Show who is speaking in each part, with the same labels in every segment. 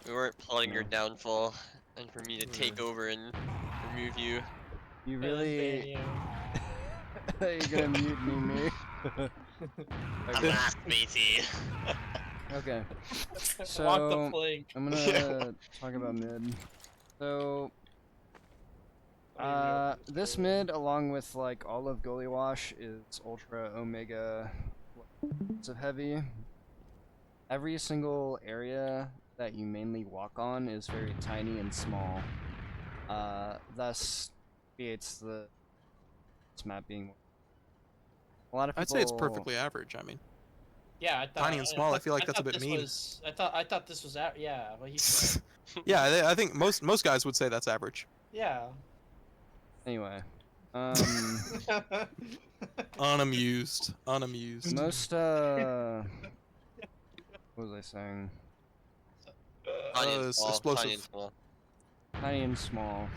Speaker 1: We weren't plotting your downfall, and for me to take over and remove you.
Speaker 2: You really...
Speaker 3: You.
Speaker 2: You're gonna mutiny me.
Speaker 1: I'm last, matey.
Speaker 2: Okay.
Speaker 3: Want the
Speaker 2: So,
Speaker 3: plague.
Speaker 2: I'm gonna talk about mid. So, this mid, along with like all of Gully Wash, is Ultra Omega of heavy. Every single area that you mainly walk on is very tiny and small. Thus creates this map being a lot of people.
Speaker 4: I'd say it's perfectly average. I mean,
Speaker 3: Yeah, I thought
Speaker 4: tiny and small. I feel like that's a bit mean.
Speaker 3: I thought this was out. Yeah, what he said.
Speaker 4: Yeah, I think most guys would say that's average.
Speaker 3: Yeah.
Speaker 2: Anyway,
Speaker 4: Unamused.
Speaker 2: most what was I saying?
Speaker 1: Tiny and small.
Speaker 4: explosive.
Speaker 1: Tiny and small.
Speaker 2: Tiny and small.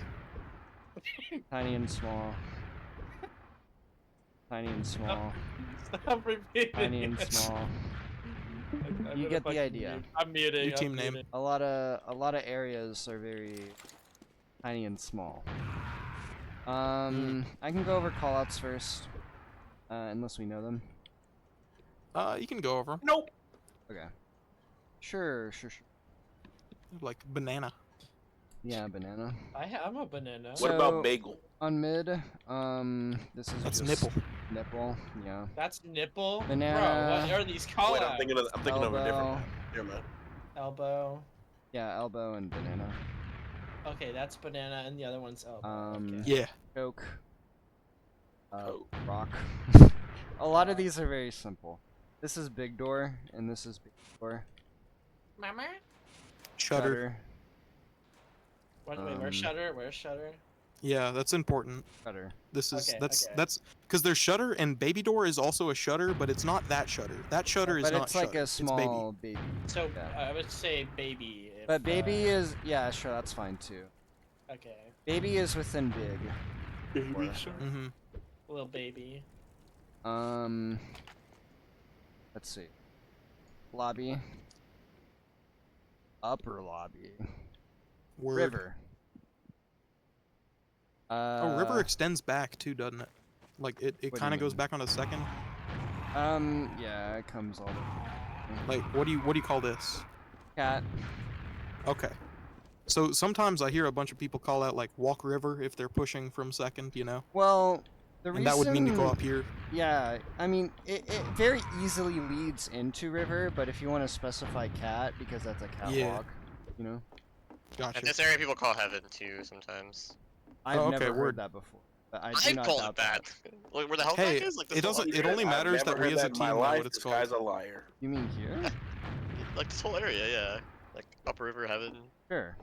Speaker 2: Tiny and small. Tiny and small.
Speaker 3: Stop repeating.
Speaker 2: Tiny and small.
Speaker 3: I'm
Speaker 2: You
Speaker 3: gonna
Speaker 2: get the
Speaker 3: fucking
Speaker 2: idea.
Speaker 3: mute. I'm muting.
Speaker 4: New team
Speaker 3: I'm
Speaker 4: name.
Speaker 3: muting.
Speaker 2: A lot of areas are very tiny and small. I can go over callouts first, unless we know them.
Speaker 4: You can go over 'em.
Speaker 3: Nope.
Speaker 2: Okay. Sure.
Speaker 4: Like banana.
Speaker 2: Yeah, banana.
Speaker 3: I'm a banana.
Speaker 2: So-
Speaker 5: What about bagel?
Speaker 2: On mid, this is
Speaker 4: That's
Speaker 2: just
Speaker 4: nipple.
Speaker 2: Nipple, yeah.
Speaker 3: That's nipple.
Speaker 2: Banana.
Speaker 3: Bro, what are these callouts?
Speaker 5: Wait, I'm thinking of a different
Speaker 2: Elbow.
Speaker 5: map. Never mind.
Speaker 3: Elbow.
Speaker 2: Yeah, elbow and banana.
Speaker 3: Okay, that's banana, and the other one's elbow. Okay.
Speaker 4: Yeah.
Speaker 2: Choke.
Speaker 5: Coke.
Speaker 2: Rock. A lot of these are very simple. This is big door, and this is big door.
Speaker 3: Mama?
Speaker 4: Shutter.
Speaker 3: Wait, where's Shutter? Where's Shutter?
Speaker 4: Yeah, that's important.
Speaker 2: Shutter.
Speaker 4: This is
Speaker 3: Okay,
Speaker 4: that's
Speaker 3: okay.
Speaker 4: because there's shutter and baby door is also a shutter, but it's not that shutter. That shutter is
Speaker 2: But
Speaker 4: not
Speaker 2: it's like
Speaker 4: shutter.
Speaker 2: a
Speaker 4: It's
Speaker 2: small baby.
Speaker 3: So
Speaker 2: Yeah.
Speaker 3: I would say baby. If,
Speaker 2: But baby is, yeah, sure, that's fine too.
Speaker 3: Okay,
Speaker 2: Baby is within big.
Speaker 5: Baby
Speaker 2: Or-
Speaker 5: shark.
Speaker 4: Mm-hmm.
Speaker 3: little baby.
Speaker 2: Let's see. Lobby. Upper lobby.
Speaker 4: Word.
Speaker 2: River.
Speaker 4: Oh, river extends back too, doesn't it? Like it
Speaker 2: What do you
Speaker 4: kind of goes
Speaker 2: mean?
Speaker 4: back on a second.
Speaker 2: Yeah, it comes all the way.
Speaker 4: Like what do you call this?
Speaker 2: Cat.
Speaker 4: Okay. So sometimes I hear a bunch of people call out like walk river if they're pushing from second, you know?
Speaker 2: Well, the
Speaker 4: And
Speaker 2: reason...
Speaker 4: that would mean to go up here.
Speaker 2: Yeah, I mean, it very easily leads into river, but if you want to specify cat, because that's a catwalk,
Speaker 4: Yeah.
Speaker 2: you know?
Speaker 4: Gotcha.
Speaker 1: And this area people call heaven too sometimes.
Speaker 2: I've
Speaker 4: okay,
Speaker 2: never heard
Speaker 4: word.
Speaker 2: that before. But I do
Speaker 1: I
Speaker 2: not
Speaker 1: call
Speaker 2: doubt
Speaker 1: it that. Like, where the hell
Speaker 4: Hey,
Speaker 1: is? Like,
Speaker 4: it doesn't. It only
Speaker 5: I've
Speaker 4: matters
Speaker 5: never
Speaker 4: that we
Speaker 5: heard
Speaker 4: as a
Speaker 5: that in
Speaker 4: team
Speaker 5: my
Speaker 4: know
Speaker 5: life.
Speaker 4: what it's
Speaker 5: This
Speaker 4: called.
Speaker 5: guy's a liar.
Speaker 2: You mean here?
Speaker 1: Like this whole area, yeah. Like Upper River Heaven.
Speaker 2: Sure.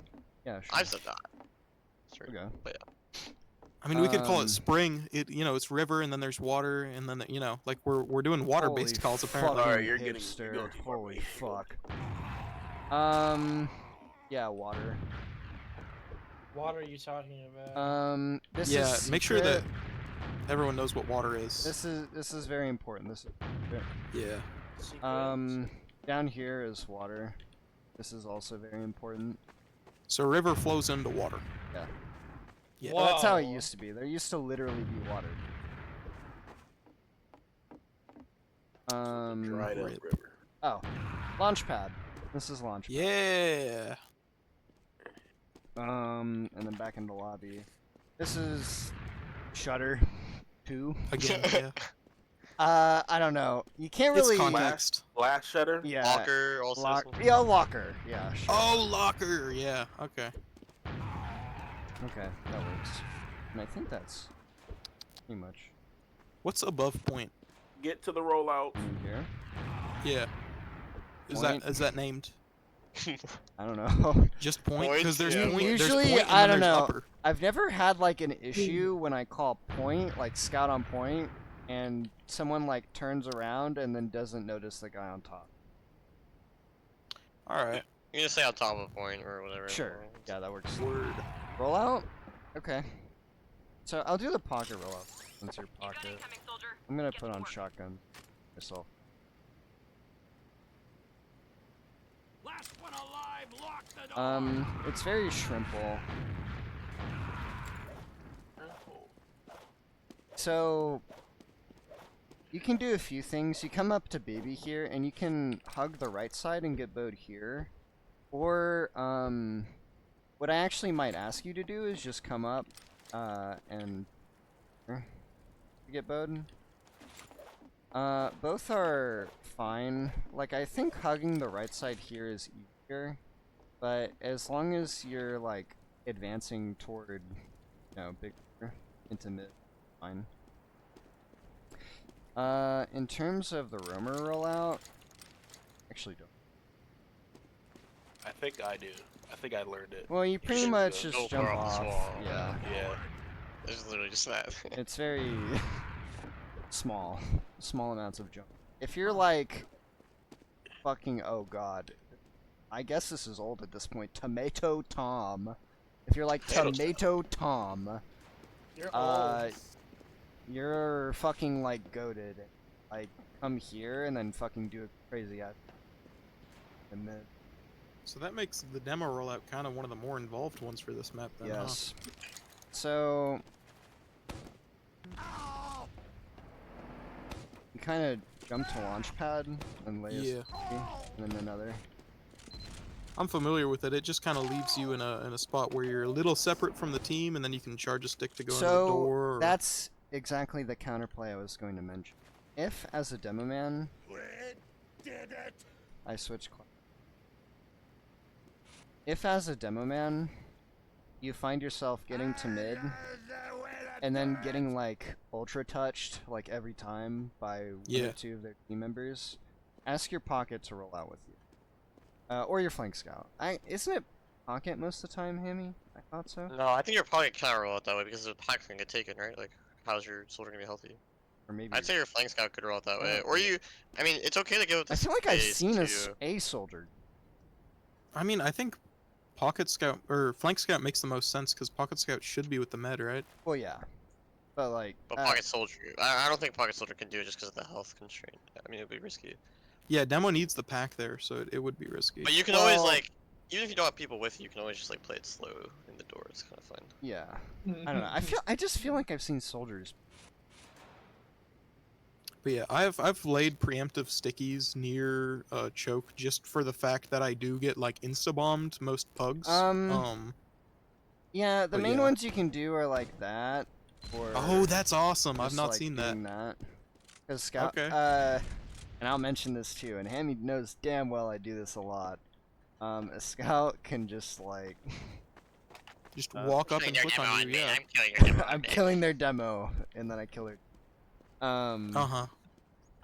Speaker 2: Yeah, sure.
Speaker 1: I've said that. Sure.
Speaker 2: Okay.
Speaker 1: But yeah.
Speaker 4: I mean, we could call
Speaker 2: Um,
Speaker 4: it spring. It's river, and then there's water, and then like we're doing water-based calls apparently.
Speaker 5: Alright,
Speaker 2: Fucking
Speaker 5: you're getting-
Speaker 2: hipster.
Speaker 5: you're going too far,
Speaker 2: Holy
Speaker 5: mate.
Speaker 2: fuck. Yeah, water.
Speaker 3: What are you talking about?
Speaker 2: This
Speaker 4: Yeah,
Speaker 2: is
Speaker 4: make sure that
Speaker 2: secret.
Speaker 4: everyone knows what water is.
Speaker 2: This is very important. This is
Speaker 4: Yeah.
Speaker 3: Secrets?
Speaker 2: down here is water. This is also very important.
Speaker 4: So river flows into water.
Speaker 2: Yeah.
Speaker 4: Yeah.
Speaker 2: Well, that's how it
Speaker 3: Whoa.
Speaker 2: used to be. There used to literally be water.
Speaker 5: Dried up
Speaker 4: Rip.
Speaker 5: river.
Speaker 2: Oh, launch pad. This is launch.
Speaker 4: Yeah.
Speaker 2: And then back into lobby. This is shutter 2.
Speaker 4: Again. Yeah.
Speaker 2: I don't know. You can't
Speaker 4: It's
Speaker 2: really.
Speaker 4: context.
Speaker 5: Glass shutter?
Speaker 2: Yeah.
Speaker 1: Locker also.
Speaker 2: Yeah, locker. Yeah. Sure.
Speaker 4: Oh, locker. Yeah. Okay.
Speaker 2: Okay, that works. And I think that's pretty much
Speaker 4: What's above point?
Speaker 5: Get to the rollout.
Speaker 2: in here.
Speaker 4: Yeah. Is
Speaker 2: Point.
Speaker 4: that named?
Speaker 2: I don't know.
Speaker 4: Just point?
Speaker 1: Point?
Speaker 4: Because there's
Speaker 1: Yeah.
Speaker 4: point.
Speaker 2: Usually,
Speaker 4: there's point and
Speaker 2: I
Speaker 4: then
Speaker 2: don't
Speaker 4: there's
Speaker 2: know.
Speaker 4: upper.
Speaker 2: I've never had like an issue when I call point, like scout on point, and someone like turns around and then doesn't notice the guy on top.
Speaker 4: All right.
Speaker 1: You can just say on top of a point or whatever.
Speaker 2: Sure. Yeah, that works.
Speaker 4: Word.
Speaker 2: Rollout? Okay. So I'll do the pocket rollout since you're pocket. I'm gonna put on shotgun myself. It's very shrimpable. So, you can do a few things. You come up to baby here, and you can hug the right side and get bowed here. Or, what I actually might ask you to do is just come up, and get bowed. Both are fine. Like, I think hugging the right side here is easier. But as long as you're, like, advancing toward, you know, bigger, intimate, fine. In terms of the roamer rollout, actually don't.
Speaker 5: I think I do. I think I learned it.
Speaker 2: Well, you pretty
Speaker 1: should
Speaker 2: much
Speaker 1: go
Speaker 2: just
Speaker 1: for
Speaker 2: jump
Speaker 1: off the
Speaker 2: off.
Speaker 1: swamp,
Speaker 2: Yeah.
Speaker 5: Yeah.
Speaker 1: It's literally just that.
Speaker 2: It's very small amounts of jump. If you're like fucking, oh god, I guess this is old at this point. Tomato Tom. If you're like Tomato Tom,
Speaker 3: You're old.
Speaker 2: you're fucking like goated. Like come here and then fucking do a crazy ass. And then
Speaker 4: So that makes the demo rollout kind of one of the more involved ones for this map then,
Speaker 2: yes. So you kind of jump to launch pad and lay
Speaker 4: Yeah.
Speaker 2: and then another.
Speaker 4: I'm familiar with it. It just kind of leaves you in a spot where you're a little separate from the team, and then you can charge a stick to go into the door.
Speaker 2: So that's exactly the counterplay I was going to mention. If, as a demo man, I switch. If, as a demo man, you find yourself getting to mid, and then getting like ultra touched like every time by one or two of their team members, ask your pocket to roll out with you. Or your flank scout. Isn't it pocket most of the time, Hammy? I thought so.
Speaker 1: No, I think your pocket can't roll out that way because the pack's gonna get taken, right? Like, how's your soldier gonna be healthy?
Speaker 2: Or maybe.
Speaker 1: I'd say your flank scout could roll out that way,
Speaker 2: Oh,
Speaker 1: or
Speaker 2: yeah.
Speaker 1: you. I mean, it's okay to give it.
Speaker 2: I feel like I've seen
Speaker 1: to...
Speaker 2: a soldier.
Speaker 4: I mean, I think pocket scout or flank scout makes the most sense because pocket scout should be with the med, right?
Speaker 2: Well, yeah, but like.
Speaker 1: But pocket soldier, I don't think pocket soldier can do it just because of the health constraint. I mean, it would be risky.
Speaker 4: Yeah, demo needs the pack there, so it would be risky.
Speaker 1: But you can always like, even if you don't have people with you, you can always just like play it slow in the door. It's kind of fun.
Speaker 2: Yeah, I don't know. I just feel like I've seen soldiers.
Speaker 4: But yeah, I've laid preemptive stickies near choke just for the fact that I do get like insta bombed most pugs.
Speaker 2: Yeah, the
Speaker 4: but
Speaker 2: main
Speaker 4: yeah.
Speaker 2: ones you can do are like that. Or
Speaker 4: Oh, that's awesome! I've
Speaker 2: just,
Speaker 4: not
Speaker 2: like,
Speaker 4: seen that.
Speaker 2: doing that. Cause scout.
Speaker 4: Okay.
Speaker 2: And I'll mention this too. And Hammy knows damn well I do this a lot. A scout can just like.
Speaker 4: Just walk up and click on you. Yeah.
Speaker 1: I'm killing your demo.
Speaker 2: I'm killing their demo, and then I kill her.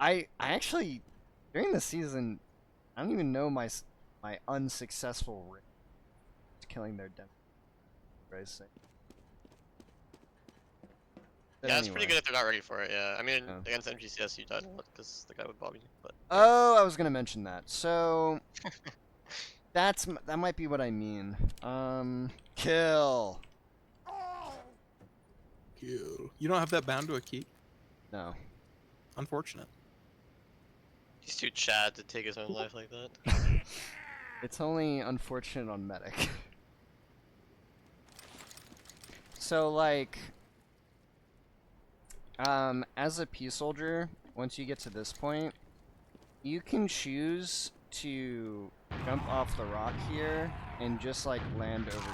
Speaker 2: I actually during the season, I don't even know my unsuccessful rate to killing their demo. But
Speaker 1: Yeah, it's
Speaker 2: anyway.
Speaker 1: pretty good if they're not ready for it. Yeah, I mean
Speaker 2: Oh.
Speaker 1: against MGCS you died a lot because the guy would bob you. But
Speaker 2: Oh, I was gonna mention that. So that might be what I mean. Kill.
Speaker 4: Kill. You don't have that bound to a key.
Speaker 2: No.
Speaker 4: Unfortunate.
Speaker 1: he's too Chad to take his own life like that.
Speaker 2: It's only unfortunate on medic. So like, as a P soldier, once you get to this point, you can choose to jump off the rock here and just like land over.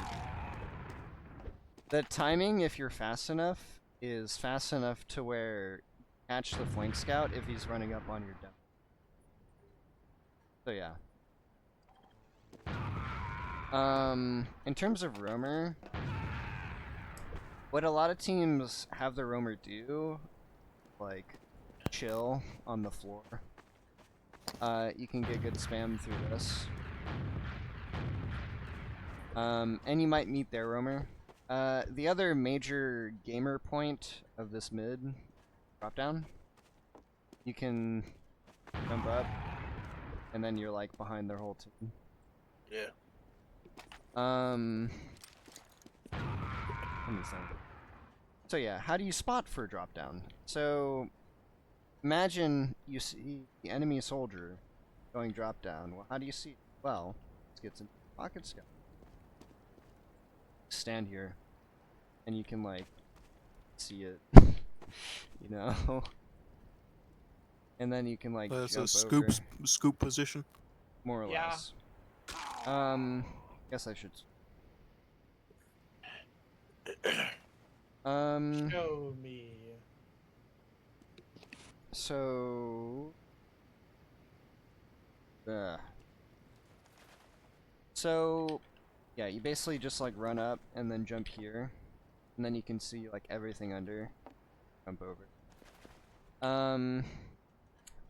Speaker 2: The timing, if you're fast enough, is fast enough to where you catch the flank scout if he's running up on your demo. So yeah. In terms of roamer, what a lot of teams have the roamer do, like, chill on the floor. You can get good spam through this. And you might meet their roamer. The other major gamer point of this mid drop down, you can jump up, and then you're like behind their whole team.
Speaker 5: Yeah.
Speaker 2: Let me think. So yeah, how do you spot for drop down? So imagine you see the enemy soldier going drop down. Well, how do you see it? Well, gets into pocket scout. Stand here, and you can like see it, you know. And then you can like
Speaker 4: That's
Speaker 2: jump
Speaker 4: a scoop
Speaker 2: over,
Speaker 4: scoop position.
Speaker 2: more or
Speaker 3: Yeah.
Speaker 2: less. Guess I should.
Speaker 3: Show me.
Speaker 2: So. So, yeah, you basically just like run up and then jump here, and then you can see like everything under. Jump over.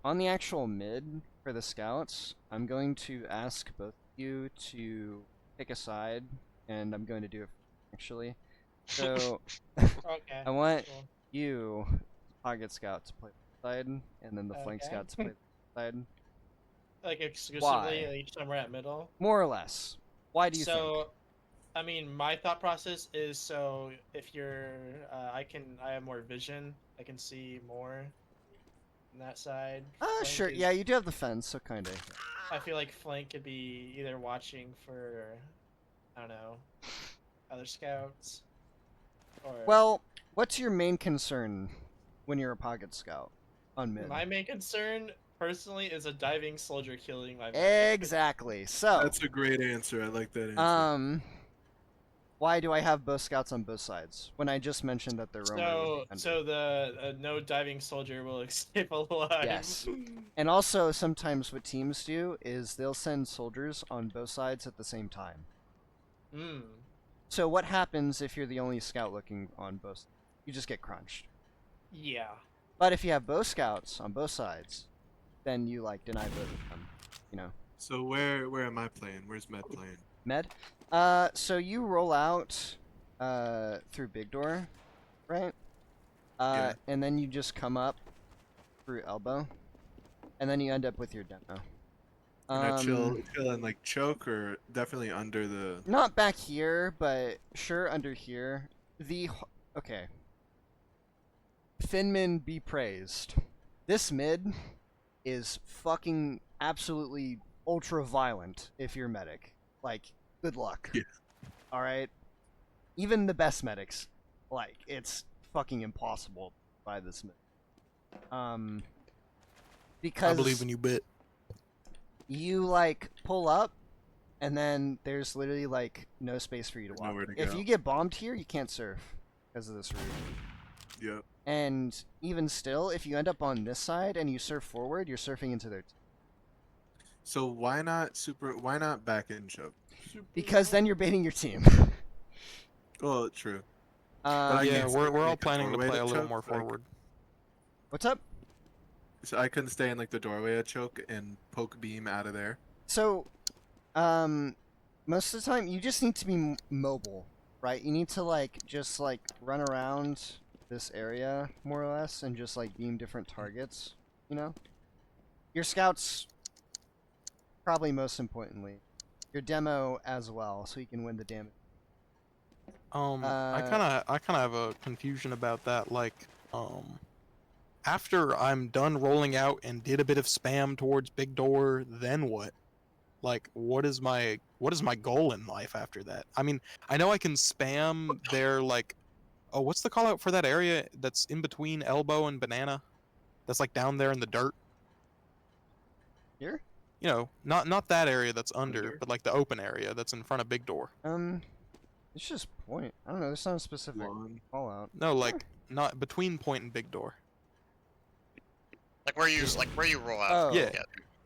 Speaker 2: On the actual mid for the scouts, I'm going to ask both of you to pick a side, and I'm going to do it actually. So,
Speaker 3: Okay.
Speaker 2: I want
Speaker 3: cool.
Speaker 2: you, target scout, to play the side, and then the flank
Speaker 3: Okay.
Speaker 2: scout to play the side.
Speaker 3: Like exclusively,
Speaker 2: Why?
Speaker 3: like somewhere at middle.
Speaker 2: More or less. Why do you think?
Speaker 3: So, I mean, my thought process is so if you're, I have more vision. I can see more on that side. Flank
Speaker 2: Sure.
Speaker 3: is-
Speaker 2: Yeah, you do have the fence, so kinda.
Speaker 3: I feel like flank could be either watching for, I don't know, other scouts, or.
Speaker 2: Well, what's your main concern when you're a pocket scout on mid?
Speaker 3: My main concern, personally, is a diving soldier killing my medic.
Speaker 2: Exactly. So,
Speaker 6: That's a great answer. I like that answer.
Speaker 2: why do I have both scouts on both sides when I just mentioned that the roamer would be under?
Speaker 3: So the no diving soldier will escape alive.
Speaker 2: Yes. And also, sometimes what teams do is they'll send soldiers on both sides at the same time.
Speaker 3: Hmm.
Speaker 2: So what happens if you're the only scout looking on both? You just get crunched.
Speaker 3: Yeah.
Speaker 2: But if you have both scouts on both sides, then you like deny both of them. You know.
Speaker 6: So where am I playing? Where's Med playing?
Speaker 2: Med. So you roll out through big door, right?
Speaker 6: Yeah.
Speaker 2: And then you just come up through elbow, and then you end up with your demo.
Speaker 6: And I chill and like choke, or definitely under the.
Speaker 2: Not back here, but sure under here. Okay. Finman be praised. This mid is fucking absolutely ultra violent if you're medic. Like, good luck.
Speaker 6: Yeah.
Speaker 2: Alright? Even the best medics, like, it's fucking impossible by this mid. Because
Speaker 4: I believe in you, bit.
Speaker 2: you, like, pull up, and then there's literally, like, no space for you to
Speaker 6: There's
Speaker 2: walk.
Speaker 6: nowhere to
Speaker 2: If
Speaker 6: go.
Speaker 2: you get bombed here, you can't surf because of this route.
Speaker 6: Yep.
Speaker 2: And even still, if you end up on this side and you surf forward, you're surfing into their
Speaker 6: So why not back in choke?
Speaker 2: because then you're baiting your team.
Speaker 6: Well, true. I
Speaker 4: Yeah,
Speaker 6: can't
Speaker 4: we're
Speaker 6: stay
Speaker 4: all
Speaker 6: like the
Speaker 4: planning to
Speaker 6: doorway
Speaker 4: play
Speaker 6: to
Speaker 4: a little
Speaker 6: choke,
Speaker 4: more
Speaker 6: like-
Speaker 4: forward.
Speaker 2: What's up?
Speaker 6: So I couldn't stay in like the doorway at choke and poke beam out of there.
Speaker 2: So, most of the time you just need to be mobile, right? You need to like just like run around this area more or less and just like beam different targets. You know, your scouts, probably most importantly, your demo as well, so you can win the damage.
Speaker 4: I kind of have a confusion about that. Like, after I'm done rolling out and did a bit of spam towards big door, then what? Like, what is my goal in life after that? I mean, I know I can spam their like, oh, what's the call out for that area that's in between elbow and banana? That's like down there in the dirt.
Speaker 2: Here?
Speaker 4: You know, not that area that's under,
Speaker 6: Under?
Speaker 4: but like the open area that's in front of big door.
Speaker 2: It's just point. I don't know. There's not a specific
Speaker 6: Lawn.
Speaker 2: call out.
Speaker 4: No, like not between point and big door.
Speaker 1: Like where you roll out.
Speaker 2: Oh.
Speaker 4: Yeah.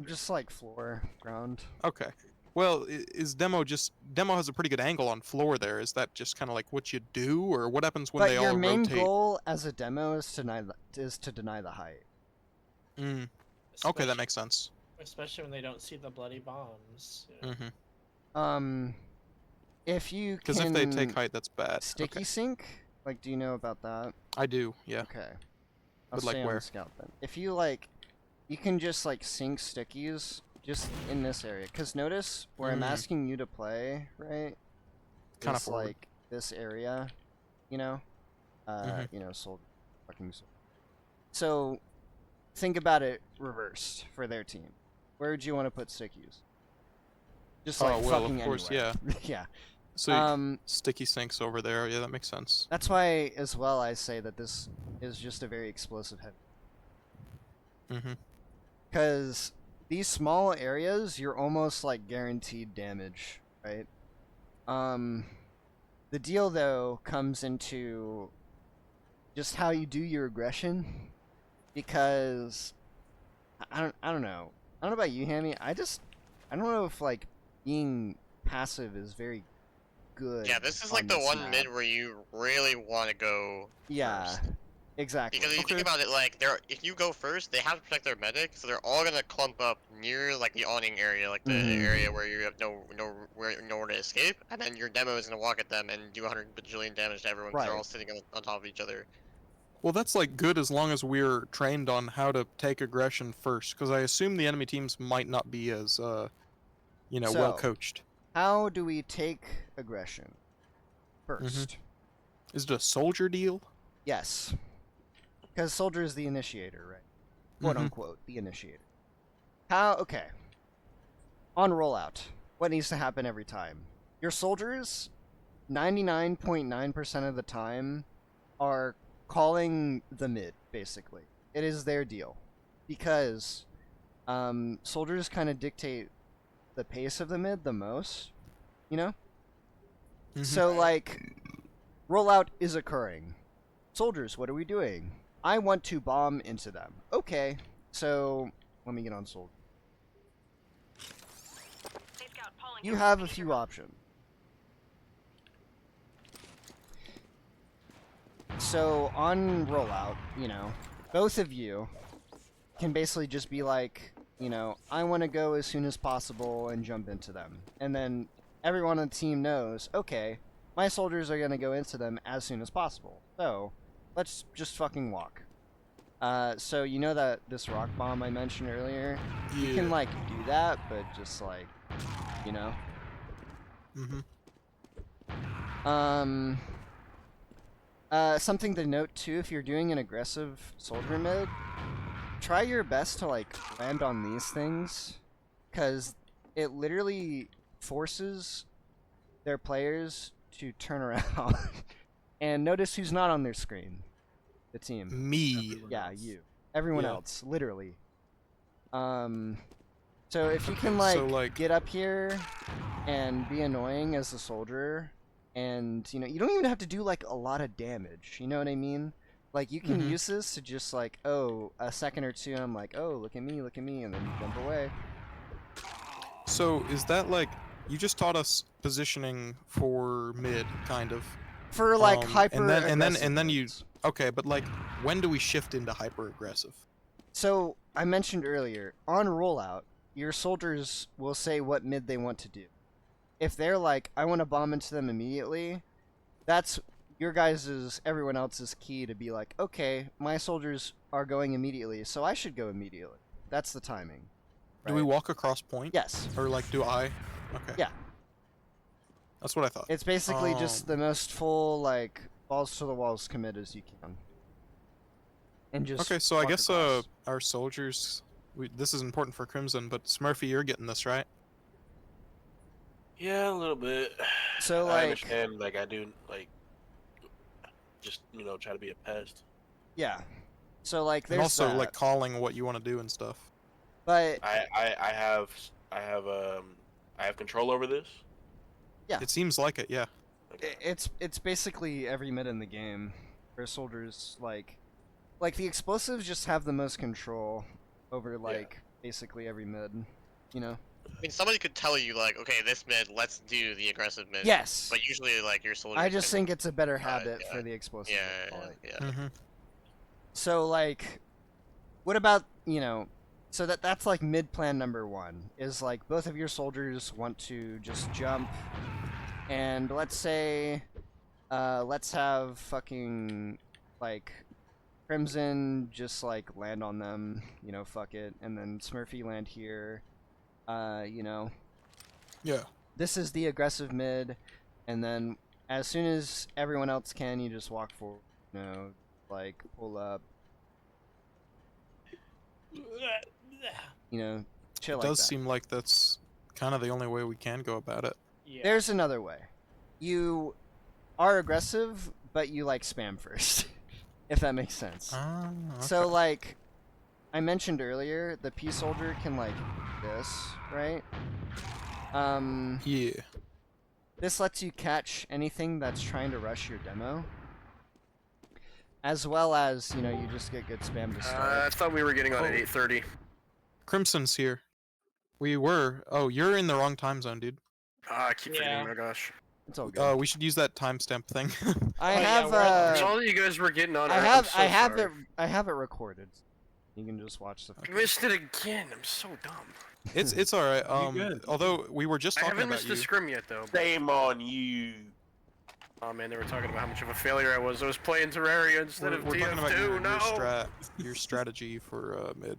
Speaker 2: Just like floor, ground.
Speaker 4: Okay. Well, is demo has a pretty good angle on floor there? Is that just kind of like what you do, or what happens when
Speaker 2: But
Speaker 4: they
Speaker 2: your
Speaker 4: all
Speaker 2: main
Speaker 4: rotate?
Speaker 2: goal as a demo is to deny the height.
Speaker 4: Mm, okay, that makes sense.
Speaker 3: Especially when they don't see the bloody bombs. you know.
Speaker 4: Mm-hmm.
Speaker 2: If you
Speaker 4: Because
Speaker 2: can
Speaker 4: if they take height, that's bad.
Speaker 2: sticky
Speaker 4: Okay.
Speaker 2: sync, like, do you know about that?
Speaker 4: I do. Yeah.
Speaker 2: Okay. I'll
Speaker 4: But, like,
Speaker 2: stay on
Speaker 4: where?
Speaker 2: the scout then. If you like, you can just like sync stickies just in this area. Cause notice where I'm
Speaker 4: Mm.
Speaker 2: asking you to play, right?
Speaker 4: Kinda
Speaker 2: is
Speaker 4: forward.
Speaker 2: like this area, you know,
Speaker 4: Mhm.
Speaker 2: you know, fucking. So, think about it reversed for their team. Where would you want to put stickies? Just
Speaker 4: Oh,
Speaker 2: like
Speaker 4: well, of
Speaker 2: fucking
Speaker 4: course,
Speaker 2: anywhere. Yeah.
Speaker 4: So sticky sinks over there. Yeah, that makes sense.
Speaker 2: That's why, as well, I say that this is just a very explosive heavy.
Speaker 4: Mm-hmm.
Speaker 2: Because these small areas, you're almost like guaranteed damage, right? The deal though comes into just how you do your aggression, because I don't know. I don't know about you, Hammy. I don't know if like being passive is very good.
Speaker 1: Yeah, this is
Speaker 2: on
Speaker 1: like the
Speaker 2: this
Speaker 1: one
Speaker 2: map.
Speaker 1: mid where you really want to go
Speaker 2: Yeah,
Speaker 1: first.
Speaker 2: exactly.
Speaker 1: Because if you
Speaker 4: Okay.
Speaker 1: think about it, like if you go first, they have to protect their medic, so they're all gonna clump up near like the awning area, like the
Speaker 2: Mhm.
Speaker 1: area where you have nowhere to escape, and then your demo is gonna walk at them and do 100 bajillion damage to everyone because they're
Speaker 2: Right.
Speaker 1: all sitting on top of each other.
Speaker 4: Well, that's like good as long as we're trained on how to take aggression first, because I assume the enemy teams might not be as well
Speaker 2: So,
Speaker 4: coached.
Speaker 2: how do we take aggression? First,
Speaker 4: Is it a soldier deal?
Speaker 2: yes, because soldier is the initiator, right? Quote unquote, the initiator. How? Okay. On rollout, what needs to happen every time? Your soldiers, 99.9% of the time, are calling the mid, basically. It is their deal. Because soldiers kind of dictate the pace of the mid the most, you know? So, like, rollout is occurring. Soldiers, what are we doing? I want to bomb into them. Okay, so let me get on soldier. You have a few options. So on rollout, both of you can basically just be like, I want to go as soon as possible and jump into them. And then everyone on the team knows, okay, my soldiers are going to go into them as soon as possible. So let's just fucking walk. So you know that this rock bomb I mentioned earlier?
Speaker 4: Yeah.
Speaker 2: You can, like, do that, but just, like, something to note, too, if you're doing an aggressive soldier mode, try your best to, like, land on these things, because it literally forces their players to turn around and notice who's not on their screen. The team.
Speaker 4: Me.
Speaker 2: Yeah, you. Everyone
Speaker 4: Yeah.
Speaker 2: else, literally. So if you can,
Speaker 4: so,
Speaker 2: like, get up here and be annoying as a soldier, and, you don't even have to do, like, a lot of damage, you know what I mean? Like, you can use this to just, like, oh, a second or two, and I'm like, oh, look at me, and then you jump away.
Speaker 4: So is that like you just taught us positioning for mid, kind of?
Speaker 2: For, like, hyper
Speaker 4: and then you
Speaker 2: modes.
Speaker 4: okay, but like when do we shift into hyper aggressive?
Speaker 2: So, I mentioned earlier, on rollout, your soldiers will say what mid they want to do. If they're like, I want to bomb into them immediately, that's your guys' everyone else's key to be like, okay, my soldiers are going immediately, so I should go immediately. That's the timing.
Speaker 4: Do we
Speaker 2: right?
Speaker 4: walk across point?
Speaker 2: Yes.
Speaker 4: Or like do I? Okay.
Speaker 2: Yeah.
Speaker 4: That's what I thought.
Speaker 2: It's basically just the most full, like, balls to the walls commit as you can. And just
Speaker 4: Okay, so I
Speaker 2: walk
Speaker 4: guess
Speaker 2: across.
Speaker 4: our soldiers this is important for Crimson, but Smurfy, you're getting this, right?
Speaker 5: Yeah, a little bit.
Speaker 2: So,
Speaker 5: I
Speaker 2: like,
Speaker 5: understand, like, I do, like, just, try to be a pest.
Speaker 2: yeah. So, like, there's
Speaker 4: And also
Speaker 2: that.
Speaker 4: like calling what you want to do and stuff.
Speaker 2: But
Speaker 5: I have control over this.
Speaker 2: Yeah.
Speaker 4: It seems like it, yeah.
Speaker 5: Okay.
Speaker 2: it's basically every mid in the game where soldiers, like the explosives just have the most control over, like, basically every mid, you know?
Speaker 1: I mean, somebody could tell you like, okay, this mid, let's do the aggressive mid.
Speaker 2: Yes.
Speaker 1: But usually, like your soldiers.
Speaker 2: I just
Speaker 1: can-
Speaker 2: think it's a better habit
Speaker 1: yeah.
Speaker 2: for the explosive.
Speaker 1: Yeah.
Speaker 4: Mm-hmm.
Speaker 2: So, like, what about, so that's like mid plan number 1 is, like, both of your soldiers want to just jump, and let's say let's have fucking, like, Crimson just, like, land on them, fuck it, and then Smurfy land here,
Speaker 4: Yeah.
Speaker 2: This is the aggressive mid, and then as soon as everyone else can, you just walk forward, like, pull up, chill
Speaker 4: It
Speaker 2: like
Speaker 4: does
Speaker 2: that.
Speaker 4: seem like that's kind of the only way we can go about it.
Speaker 3: Yeah.
Speaker 2: There's another way. You are aggressive, but you like spam first, if that makes sense.
Speaker 4: Ah,
Speaker 2: So
Speaker 4: okay.
Speaker 2: like I mentioned earlier, the P soldier can like this, right?
Speaker 4: Yeah.
Speaker 2: This lets you catch anything that's trying to rush your demo. As well as, you know, you just get good spam to
Speaker 7: I
Speaker 2: start.
Speaker 7: thought we were getting on at
Speaker 4: Oh.
Speaker 7: 8:30.
Speaker 4: Crimson's here. We were. Oh, you're in the wrong time zone, dude.
Speaker 7: I keep forgetting.
Speaker 3: Yeah.
Speaker 7: My gosh.
Speaker 2: It's all good.
Speaker 4: We should use that timestamp thing.
Speaker 2: I
Speaker 3: Oh, yeah,
Speaker 2: have
Speaker 3: we're at
Speaker 7: I saw
Speaker 2: uh
Speaker 7: that you guys were getting on.
Speaker 2: I
Speaker 7: I'm
Speaker 2: have
Speaker 7: so
Speaker 2: I have
Speaker 7: sorry.
Speaker 2: it I have it recorded. You can just watch the
Speaker 7: I missed it again. I'm so dumb.
Speaker 4: It's all right.
Speaker 6: good.
Speaker 4: Although we were just
Speaker 7: I
Speaker 4: talking
Speaker 7: haven't
Speaker 4: about
Speaker 7: missed
Speaker 4: you.
Speaker 7: a scrim yet though.
Speaker 5: Shame on you.
Speaker 7: Oh man, they were talking about how much of a failure I was. I was playing Terraria instead of
Speaker 4: We're talking about
Speaker 7: TF2. No.
Speaker 4: your strategy for mid.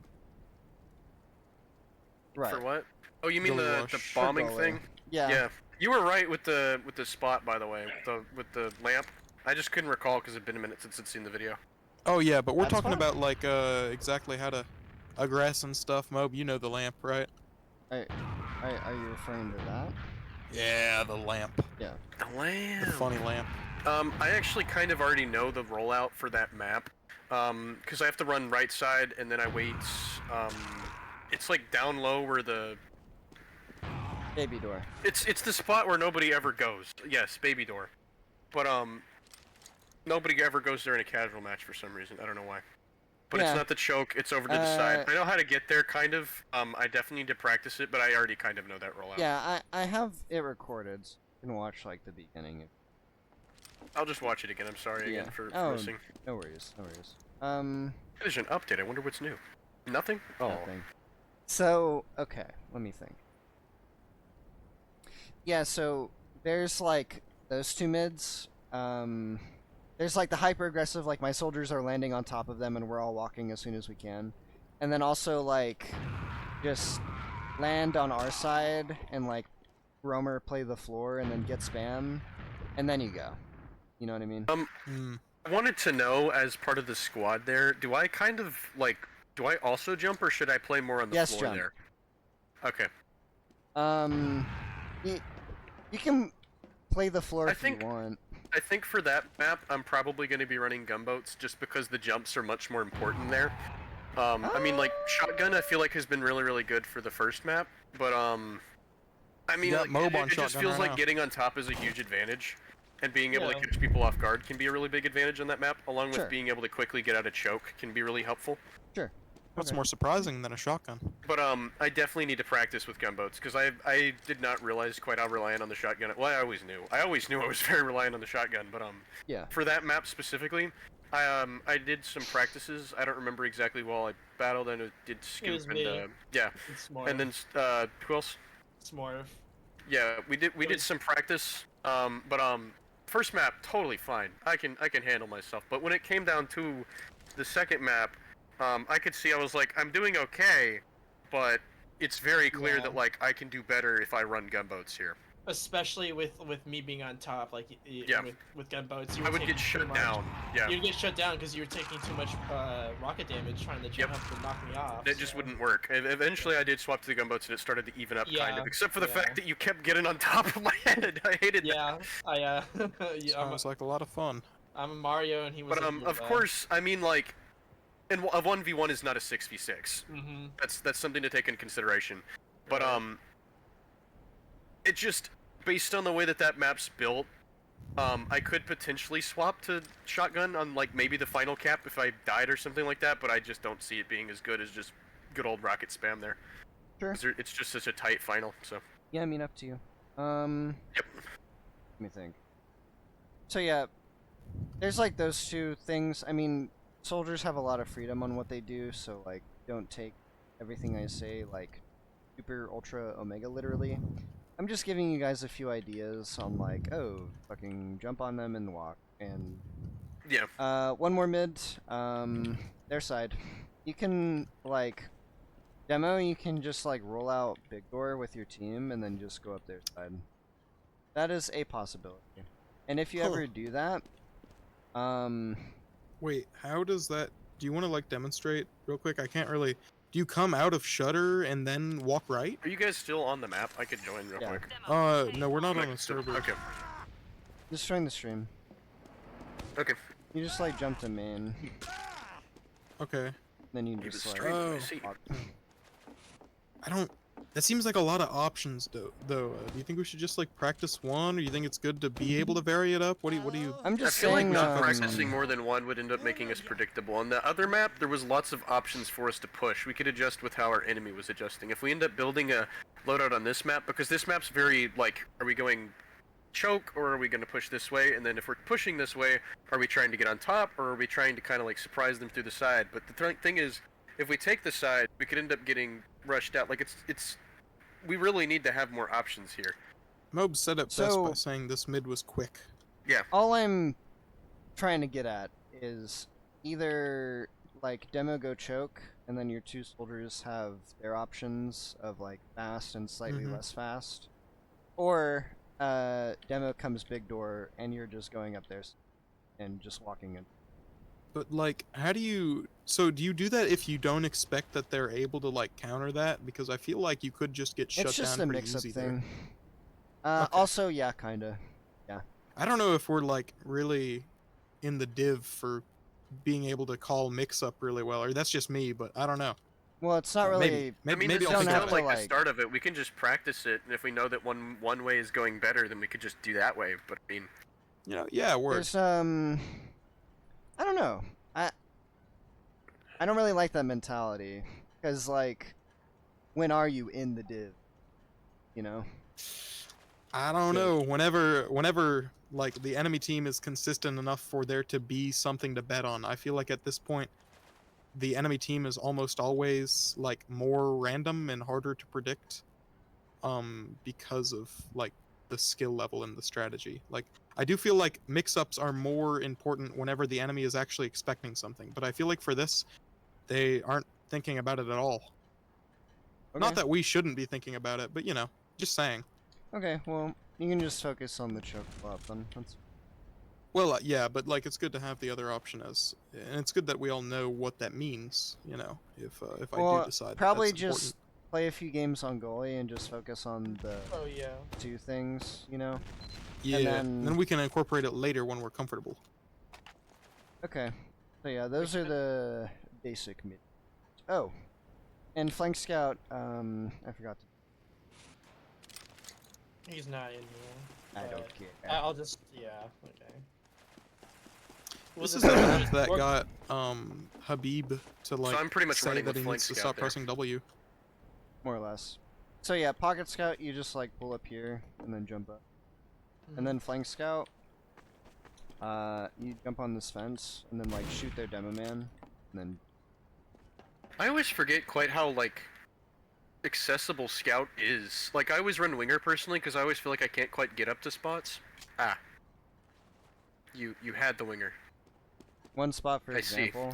Speaker 2: right.
Speaker 7: For what? Oh, you mean
Speaker 4: Gully
Speaker 7: the
Speaker 4: wash.
Speaker 7: bombing
Speaker 2: gully.
Speaker 7: thing?
Speaker 2: Yeah.
Speaker 7: Yeah. You were right with the spot, by the way, with the lamp. I just couldn't recall because it'd been a minute since I'd seen the video.
Speaker 4: Oh yeah, but we're
Speaker 2: That's
Speaker 4: talking
Speaker 2: fine.
Speaker 4: about like exactly how to aggress and stuff. Mob, you know the lamp, right?
Speaker 2: Are you referring to that?
Speaker 4: Yeah, the lamp.
Speaker 2: Yeah.
Speaker 7: The lamp.
Speaker 4: The funny lamp.
Speaker 7: I actually kind of already know the rollout for that map. Because I have to run right side and then I wait. It's like down low where the.
Speaker 2: Baby door.
Speaker 7: It's the spot where nobody ever goes. Yes, baby door. But nobody ever goes there in a casual match for some reason. I don't know why. But
Speaker 2: Yeah.
Speaker 7: it's not the choke. It's over to the side. I know how to get there, kind of. I definitely need to practice it, but I already kind of know that rollout.
Speaker 2: Yeah, I have it recorded. So you can watch like the beginning.
Speaker 7: I'll just watch it again. I'm sorry
Speaker 2: Yeah.
Speaker 7: again for
Speaker 2: Oh.
Speaker 7: missing.
Speaker 2: No worries. No worries.
Speaker 7: There's an update. I wonder what's new. Nothing? Oh.
Speaker 2: Nothing. So, okay, let me think. Yeah, so there's like those two mids. There's like the hyper aggressive, like my soldiers are landing on top of them and we're all walking as soon as we can. And then also like just land on our side and like roamer play the floor and then get spam and then you go. You know what I mean?
Speaker 7: I wanted to know, as part of the squad there, do I kind of, like, do I also jump, or should I play more on the
Speaker 2: Yes,
Speaker 7: floor
Speaker 2: jump.
Speaker 7: there? Okay.
Speaker 2: You can play the floor
Speaker 7: I
Speaker 2: if
Speaker 7: think-
Speaker 2: you want.
Speaker 7: I think for that map, I'm probably going to be running gunboats, just because the jumps are much more important there. I mean, like, shotgun I feel like has been really, really good for the first map, but, I mean,
Speaker 4: got
Speaker 7: like,
Speaker 4: Mob on
Speaker 7: it just
Speaker 4: shotgun
Speaker 7: feels
Speaker 4: right
Speaker 7: like
Speaker 4: now.
Speaker 7: getting on top is a huge advantage. And being able to
Speaker 3: Yeah.
Speaker 7: catch people off guard can be a really big advantage on that map, along with
Speaker 2: Sure.
Speaker 7: being able to quickly get out of choke can be really helpful.
Speaker 4: What's
Speaker 2: Okay.
Speaker 4: more surprising than a shotgun?
Speaker 7: But I definitely need to practice with gunboats because I did not realize quite how reliant on the shotgun. Well, I always knew. I always knew I was very reliant on the shotgun, but
Speaker 2: Yeah.
Speaker 7: for that map specifically, I did some practices. I don't remember exactly while I battled and did scoop
Speaker 3: was
Speaker 7: and
Speaker 3: me.
Speaker 7: yeah,
Speaker 3: It's more.
Speaker 7: and then who else?
Speaker 3: It's more.
Speaker 7: Yeah, we did some practice. But first map totally fine. I can handle myself. But when it came down to the second map, I could see I was like, I'm doing okay, but it's very clear
Speaker 3: Yeah.
Speaker 7: that like I can do better if I run gunboats here.
Speaker 3: Especially with me being on top, like
Speaker 7: Yeah.
Speaker 3: with gunboats, you
Speaker 7: I
Speaker 3: were
Speaker 7: would
Speaker 3: taking
Speaker 7: get
Speaker 3: too
Speaker 7: shut
Speaker 3: much.
Speaker 7: down. Yeah,
Speaker 3: You'd get shut down because you were taking too much rocket damage trying to jump
Speaker 7: Yep.
Speaker 3: up and knock me off.
Speaker 7: that just
Speaker 3: so-
Speaker 7: wouldn't work. Eventually, I did swap to the gunboats and it started to even up kind
Speaker 3: Yeah,
Speaker 7: of, except for the
Speaker 3: yeah.
Speaker 7: fact that you kept getting on top of my head. I hated that.
Speaker 3: Yeah, yeah,
Speaker 4: Sounds like a lot of fun.
Speaker 3: I'm a Mario and he was.
Speaker 7: But of course, I mean like, and a 1v1 is not a 6v6.
Speaker 3: Mm-hmm.
Speaker 7: That's something to take into consideration. But
Speaker 3: Right.
Speaker 7: it just based on the way that map's built, I could potentially swap to shotgun on like maybe the final cap if I died or something like that. But I just don't see it being as good as just good old rocket spam there.
Speaker 2: Sure.
Speaker 7: 'Cause it's just such a tight final. So
Speaker 2: Yeah, I mean, up to you.
Speaker 7: yep.
Speaker 2: Let me think. So yeah, there's like those two things. I mean, soldiers have a lot of freedom on what they do, so like, don't take everything I say like super ultra omega literally. I'm just giving you guys a few ideas on like, oh, fucking jump on them and walk. And
Speaker 7: Yeah.
Speaker 2: one more mid, their side. You can like demo. You can just like roll out big door with your team and then just go up their side. That is a possibility. And if you
Speaker 4: Huh.
Speaker 2: ever do that,
Speaker 4: Wait, how does that? Do you want to like demonstrate real quick? I can't really Do you come out of Shutter and then walk right?
Speaker 7: Are you guys still on the map? I could join real
Speaker 2: Yeah.
Speaker 7: quick.
Speaker 4: No, we're not on the
Speaker 7: So-
Speaker 4: server.
Speaker 7: Okay.
Speaker 2: Just join the stream.
Speaker 7: Okay.
Speaker 2: You just like jump to main,
Speaker 4: Okay.
Speaker 2: then you
Speaker 7: Leave
Speaker 2: just
Speaker 7: the
Speaker 2: like.
Speaker 7: stream.
Speaker 4: Oh.
Speaker 7: I see.
Speaker 4: I don't. That seems like a lot of options, though. Do you think we should just like practice one, or you think it's good to be able to vary it up? What do you?
Speaker 2: I'm
Speaker 7: I
Speaker 2: just
Speaker 7: feel like
Speaker 2: saying.
Speaker 7: not practicing more than one would end up making us predictable. On the other map, there was lots of options for us to push. We could adjust with how our enemy was adjusting. If we end up building a loadout on this map, because this map's very, like, are we going choke, or are we going to push this way? And then if we're pushing this way, are we trying to get on top, or are we trying to kind of, like, surprise them through the side? But the thing is, if we take the side, we could end up getting rushed out. Like, it's we really need to have more options here.
Speaker 4: Mob said it best
Speaker 2: So-
Speaker 4: by saying this mid was quick.
Speaker 2: All I'm trying to get at is either like demo go choke, and then your two soldiers have their options of like fast and slightly
Speaker 4: Mhm.
Speaker 2: less fast, or demo comes big door and you're just going up there and just walking in.
Speaker 4: But like, how do you? So do you do that if you don't expect that they're able to like counter that? Because I feel like you could just get shut
Speaker 2: It's just
Speaker 4: down
Speaker 2: a
Speaker 4: pretty
Speaker 2: mix-up
Speaker 4: easy
Speaker 2: thing.
Speaker 4: there. Okay.
Speaker 2: Also, yeah, kinda.
Speaker 4: I don't know if we're like really in the div for being able to call mix up really well, or that's just me. But I don't know.
Speaker 2: Well, it's not really.
Speaker 4: Maybe.
Speaker 7: I mean,
Speaker 4: Maybe
Speaker 7: this
Speaker 4: I'll
Speaker 7: is
Speaker 2: don't
Speaker 4: figure
Speaker 2: have
Speaker 4: it
Speaker 7: still
Speaker 4: out.
Speaker 2: to,
Speaker 7: like the
Speaker 2: like-
Speaker 7: start of it. We can just practice it, and if we know that one way is going better, then we could just do that way. But I mean,
Speaker 4: You know, yeah, word.
Speaker 2: There's I don't know. I don't really like that mentality, because like, when are you in the div? You know.
Speaker 4: I don't know. Whenever like the enemy team is consistent enough for there to be something to bet on, I feel like at this point, the enemy team is almost always like more random and harder to predict, because of like the skill level and the strategy. Like I do feel like mix-ups are more important whenever the enemy is actually expecting something, but I feel like for this, they aren't thinking about it at all. Not
Speaker 2: Okay.
Speaker 4: that we shouldn't be thinking about it, but you know, just saying.
Speaker 2: Okay. Well, you can just focus on the choke flop then. That's
Speaker 4: Well, yeah, but like it's good to have the other option as, and it's good that we all know what that means. You know, if I
Speaker 2: well,
Speaker 4: do decide.
Speaker 2: probably
Speaker 4: that's
Speaker 2: just play a few games on goalie and just focus on the
Speaker 3: Oh yeah.
Speaker 2: two things. You know.
Speaker 4: important. Yeah,
Speaker 2: then-
Speaker 4: then we can incorporate it later when we're comfortable.
Speaker 2: Okay. So yeah, those are the basic mid. Oh, and flank scout. I forgot to.
Speaker 3: He's not in here.
Speaker 2: I don't
Speaker 3: but
Speaker 2: care.
Speaker 3: I'll just yeah. Okay.
Speaker 4: This
Speaker 3: Was
Speaker 4: is
Speaker 3: it
Speaker 4: the
Speaker 3: the-
Speaker 4: map that
Speaker 3: or-
Speaker 4: got Habib to like
Speaker 7: I'm pretty much
Speaker 4: say
Speaker 7: running
Speaker 4: that
Speaker 7: with
Speaker 4: he needs to
Speaker 7: flank
Speaker 4: stop
Speaker 7: scout there.
Speaker 4: pressing W.
Speaker 2: More or less. So yeah, pocket scout, you just like pull up here and then jump up. And then flank scout, you jump on this fence and then like shoot their demo man, and then
Speaker 7: I always forget quite how like accessible scout is. Like I always run winger personally because I always feel like I can't quite get up to spots. Ah. You had the winger.
Speaker 2: one spot for
Speaker 7: I see.
Speaker 2: example.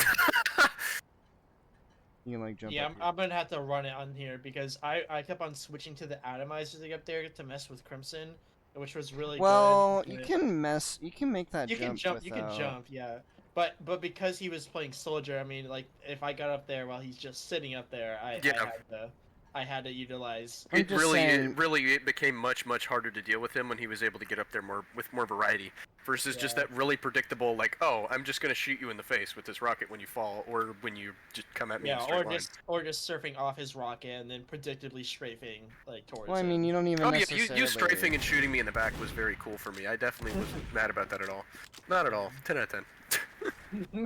Speaker 2: You can like jump
Speaker 3: Yeah,
Speaker 2: up.
Speaker 3: I'm gonna have to run it on here because I kept on switching to the atomizer thing up there to mess with Crimson, which was really
Speaker 2: Well,
Speaker 3: good.
Speaker 2: you
Speaker 3: but-
Speaker 2: can make that
Speaker 3: You
Speaker 2: jump.
Speaker 3: can jump. You can
Speaker 2: without-
Speaker 3: jump. Yeah. But because he was playing soldier, I mean, like if I got up there while he's just sitting up there,
Speaker 7: Yeah.
Speaker 3: I had to utilize.
Speaker 2: I'm
Speaker 7: It
Speaker 2: just
Speaker 7: really,
Speaker 2: saying-
Speaker 7: it became much harder to deal with him when he was able to get up there with more variety, versus just
Speaker 3: Yeah.
Speaker 7: that really predictable, like, oh, I'm just gonna shoot you in the face with this rocket when you fall, or when you just come at me in
Speaker 3: Yeah,
Speaker 7: a straight
Speaker 3: or
Speaker 7: line.
Speaker 3: just surfing off his rocket and then predictably strafing like towards.
Speaker 2: Well, I
Speaker 3: him.
Speaker 2: mean, you don't even
Speaker 7: Oh yeah,
Speaker 2: necessarily.
Speaker 7: you strafing and shooting me in the back was very cool for me. I definitely wasn't mad about that at all. Not at all. 10 out of 10.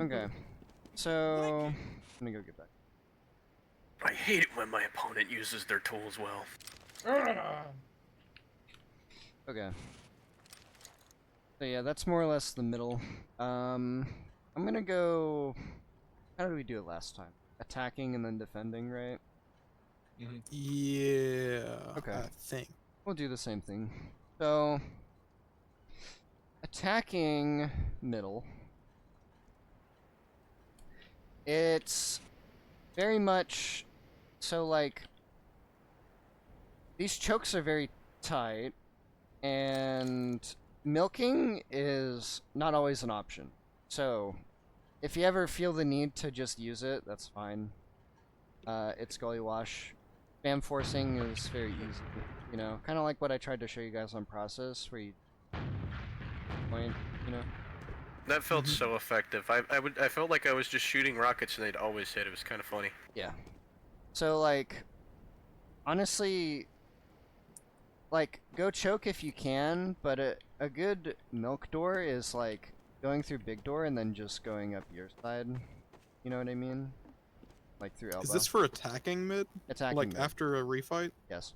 Speaker 2: Okay. So, I'm gonna go get back.
Speaker 7: I hate it when my opponent uses their tools well.
Speaker 2: Okay. So yeah, that's more or less the middle. I'm gonna go. How did we do it last time? Attacking and then defending, right?
Speaker 4: Yeah.
Speaker 2: Okay.
Speaker 4: I think.
Speaker 2: We'll do the same thing. So, attacking middle. It's very much so like these chokes are very tight, and milking is not always an option. So, if you ever feel the need to just use it, that's fine. it's gully wash. Spam forcing is very easy, you know, kind of like what I tried to show you guys on process, where you point, you know.
Speaker 7: That felt so effective. I felt like I was just shooting rockets and they'd always hit. It was kind of funny.
Speaker 2: Yeah. So like, honestly, like go choke if you can, but a good milk door is like going through big door and then just going up your side. You know what I mean? Like through elbow.
Speaker 4: Is this for attacking mid?
Speaker 2: attacking
Speaker 4: Like
Speaker 2: mid.
Speaker 4: after a refight?
Speaker 2: Yes.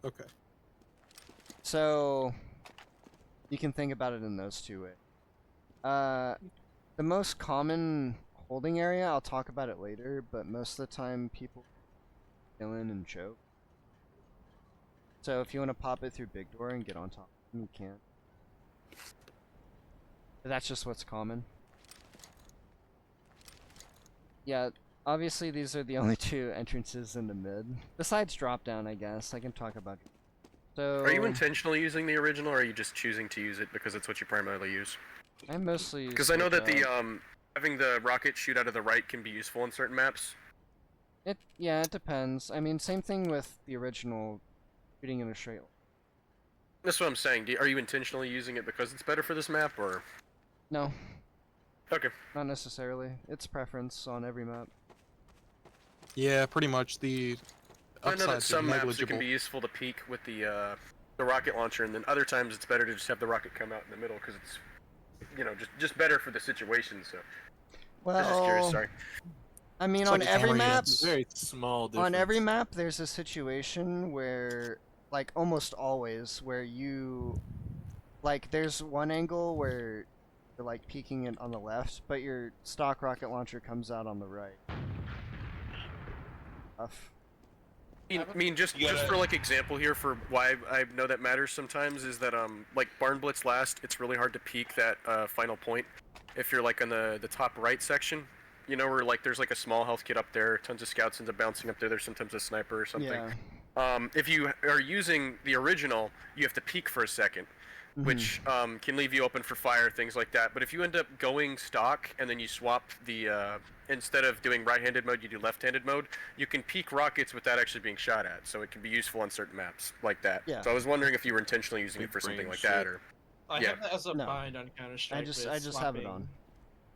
Speaker 4: Okay.
Speaker 2: So you can think about it in those two ways. The most common holding area, I'll talk about it later, but most of the time people kill in and choke. So if you want to pop it through big door and get on top, you can. But that's just what's common. Yeah, obviously these are the only two entrances into mid. Besides drop down, I guess. I can talk about. So
Speaker 7: Are you intentionally using the original, or are you just choosing to use it because it's what you primarily use?
Speaker 2: I mostly use
Speaker 7: Because I know that
Speaker 2: switch
Speaker 7: the
Speaker 2: up.
Speaker 7: having the rocket shoot out of the right can be useful in certain maps.
Speaker 2: Yeah, it depends. I mean, same thing with the original shooting in a straight line.
Speaker 7: That's what I'm saying. Are you intentionally using it because it's better for this map, or?
Speaker 2: No,
Speaker 7: Okay.
Speaker 2: not necessarily. It's preference on every map.
Speaker 4: Yeah, pretty much. The
Speaker 7: I know that
Speaker 4: upsides are
Speaker 7: some maps it
Speaker 4: negligible.
Speaker 7: can be useful to peek with the rocket launcher, and then other times it's better to just have the rocket come out in the middle because it's, you know, just better for the situation. So. I was just curious.
Speaker 2: Well,
Speaker 7: Sorry.
Speaker 2: I mean,
Speaker 4: It's
Speaker 2: on
Speaker 4: like a
Speaker 2: every
Speaker 4: camera
Speaker 2: map,
Speaker 4: unit.
Speaker 6: Very small difference.
Speaker 2: on every map, there's a situation where, like, almost always, where you, like, there's one angle where you're, like, peeking it on the left, but your stock rocket launcher comes out on the right. Tough.
Speaker 7: I mean, just for like example here for why I know that matters sometimes is that like Barn Blitz last, it's really hard to peek that final point if you're like on the top right section, you know, where like there's like a small health kit up there, tons of scouts ends up bouncing up there. There's sometimes a sniper or something.
Speaker 2: Yeah.
Speaker 7: If you are using the original, you have to peek for a second, which can leave you open for fire, things like that. But if you end up going stock and then you swap the instead of doing right-handed mode, you do left-handed mode, you can peek rockets without actually being shot at. So it can be useful on certain maps like that.
Speaker 2: Yeah.
Speaker 7: So I was wondering if you were intentionally using it
Speaker 6: Big
Speaker 7: for something
Speaker 6: brain
Speaker 7: like
Speaker 6: shit.
Speaker 7: that, or
Speaker 3: I
Speaker 7: Yeah.
Speaker 3: have that as a
Speaker 2: No.
Speaker 3: bind on Counter Strike.
Speaker 2: I just have it on.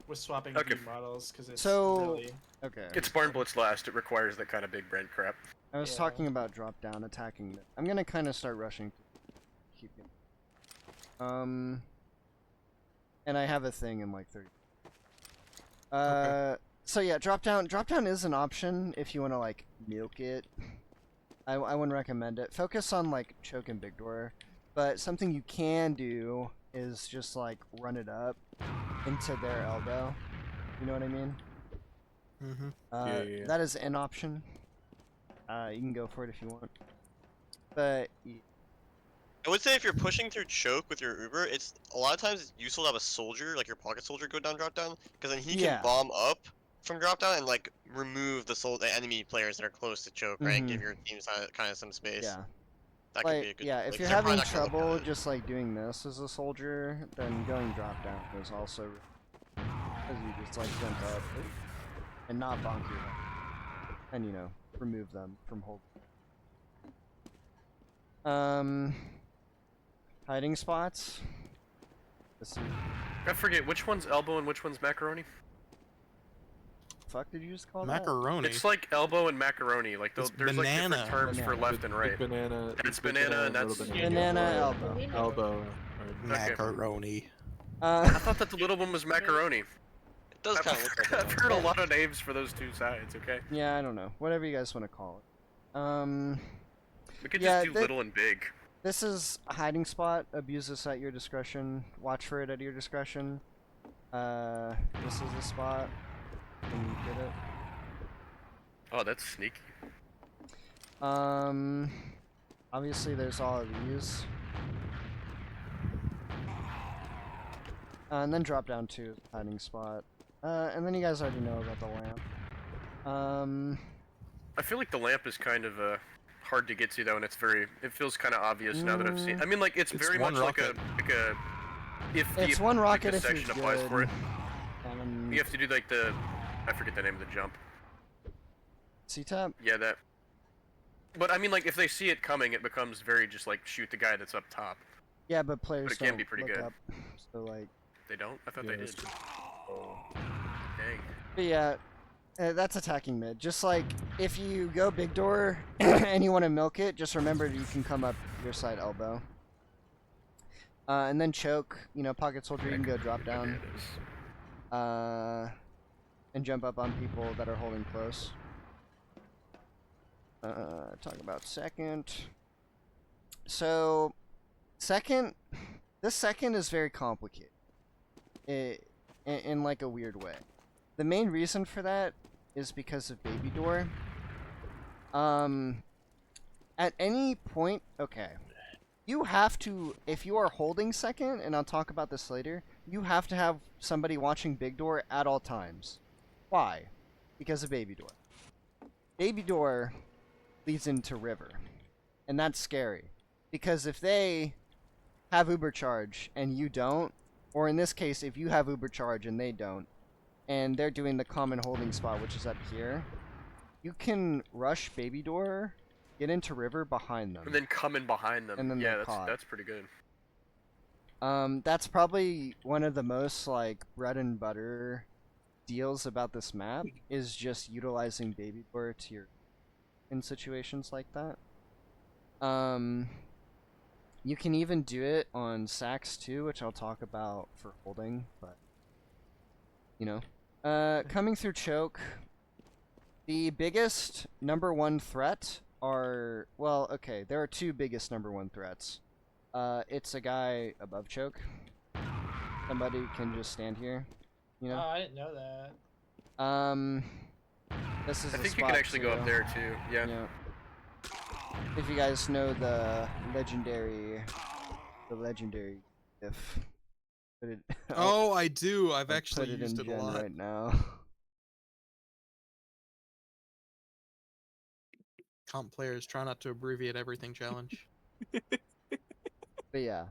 Speaker 3: With swapping
Speaker 7: Okay.
Speaker 3: V models because it's
Speaker 2: So-
Speaker 3: really.
Speaker 2: Okay.
Speaker 7: it's Barn Blitz last. It requires that kind of big brain crap.
Speaker 2: I was
Speaker 3: Yeah.
Speaker 2: talking about drop down attacking. I'm gonna kind of start rushing. Keep it. And I have a thing in like 30. So yeah, drop down is an option if you want to like milk it. I wouldn't recommend it. Focus on like choke and big door, but something you can do is just like run it up into their elbow. You know what I mean?
Speaker 4: Mm-hmm.
Speaker 6: Yeah.
Speaker 2: That is an option. You can go for it if you want. But
Speaker 1: I would say if you're pushing through choke with your Uber, it's a lot of times it's useful to have a soldier, like your pocket soldier, go down drop down, because then he
Speaker 2: Yeah.
Speaker 1: can bomb up from drop down and like remove the enemy players that are close to choke, right? And give your team kind of some space.
Speaker 2: yeah.
Speaker 1: That could be a
Speaker 2: Like,
Speaker 1: good.
Speaker 2: yeah,
Speaker 1: like,
Speaker 2: if you're
Speaker 1: they're probably
Speaker 2: having
Speaker 1: not gonna look at
Speaker 2: trouble
Speaker 1: it.
Speaker 2: just like doing this as a soldier, then going drop down is also because you just like jump up and not bonk your them, and you know remove them from hold. Hiding spots. This is,
Speaker 7: I forget which one's elbow and which one's macaroni.
Speaker 2: fuck did you just call
Speaker 4: Macaroni.
Speaker 7: It's like elbow and macaroni. Like
Speaker 4: It's
Speaker 7: there's like
Speaker 4: banana.
Speaker 7: different terms for
Speaker 2: Banana.
Speaker 7: left and right.
Speaker 6: Banana.
Speaker 7: It's banana and
Speaker 6: little
Speaker 7: that's-
Speaker 2: that? Banana elbow.
Speaker 6: Elbow. Or
Speaker 4: Macaroni.
Speaker 7: I thought that the little one was macaroni.
Speaker 1: It does kind of look like
Speaker 7: I've
Speaker 1: that.
Speaker 7: heard a lot of names for those two sides. Okay,
Speaker 2: Yeah, I don't know. Whatever you guys want to call it.
Speaker 7: we could
Speaker 2: Yeah,
Speaker 7: just do little and big.
Speaker 2: This is a hiding spot. Abuse this at your discretion. Watch for it at your discretion. This is a spot. Can you get it?
Speaker 7: Oh, that's sneaky.
Speaker 2: Obviously there's all of these. And then drop down to hiding spot. And then you guys already know about the lamp.
Speaker 7: I feel like the lamp is kind of hard to get to though, and it feels kind of obvious now that I've seen. I mean, like it's very
Speaker 4: one
Speaker 7: much like
Speaker 4: rocket.
Speaker 7: a if
Speaker 2: It's
Speaker 7: the
Speaker 2: one
Speaker 7: like,
Speaker 2: rocket
Speaker 7: the
Speaker 2: if you're
Speaker 7: section applies for it.
Speaker 2: good.
Speaker 7: You have to do like I forget the name of the jump.
Speaker 2: C-tap?
Speaker 7: Yeah, that. But I mean, like, if they see it coming, it becomes very just like shoot the guy that's up top.
Speaker 2: Yeah, but players
Speaker 7: it can
Speaker 2: don't
Speaker 7: be pretty
Speaker 2: look
Speaker 7: good.
Speaker 2: up. So like,
Speaker 7: They don't? I thought
Speaker 6: Yeah,
Speaker 7: they
Speaker 6: that's
Speaker 7: did.
Speaker 6: true.
Speaker 7: Oh, dang.
Speaker 2: but yeah, that's attacking mid. Just like if you go big door and you want to milk it, just remember you can come up your side elbow. And then choke. You know, pocket soldier. You can go drop down. And jump up on people that are holding close. Talk about second. So, this second is very complicated. In like a weird way. The main reason for that is because of baby door. At any point, okay. You have to, if you are holding second, and I'll talk about this later, you have to have somebody watching big door at all times. Why? Because of baby door. Baby door leads into river. And that's scary. Because if they have Uber charge and you don't, or in this case, if you have Uber charge and they don't, and they're doing the common holding spot, which is up here, you can rush baby door, get into river behind them.
Speaker 7: And then come in behind them.
Speaker 2: And then
Speaker 7: yeah,
Speaker 2: they're caught.
Speaker 7: that's pretty good.
Speaker 2: That's probably one of the most like bread and butter deals about this map is just utilizing baby door to your in situations like that. You can even do it on sacks too, which I'll talk about for holding, but you know. Coming through choke, the biggest number one threat are, well, okay, there are two biggest number one threats. It's a guy above choke. Somebody can just stand here, you know.
Speaker 3: Oh, I didn't know that.
Speaker 2: This is
Speaker 7: I
Speaker 2: a
Speaker 7: think you
Speaker 2: spot
Speaker 7: can actually go up
Speaker 2: too.
Speaker 7: there too. Yeah.
Speaker 2: Yeah. If you guys know the legendary if put it,
Speaker 4: Oh, I do. I've
Speaker 2: I'll
Speaker 4: actually
Speaker 2: put it
Speaker 4: used
Speaker 2: in
Speaker 4: it a
Speaker 2: gen
Speaker 4: lot.
Speaker 2: right now.
Speaker 4: Comp players try not to abbreviate everything challenge.
Speaker 2: But yeah,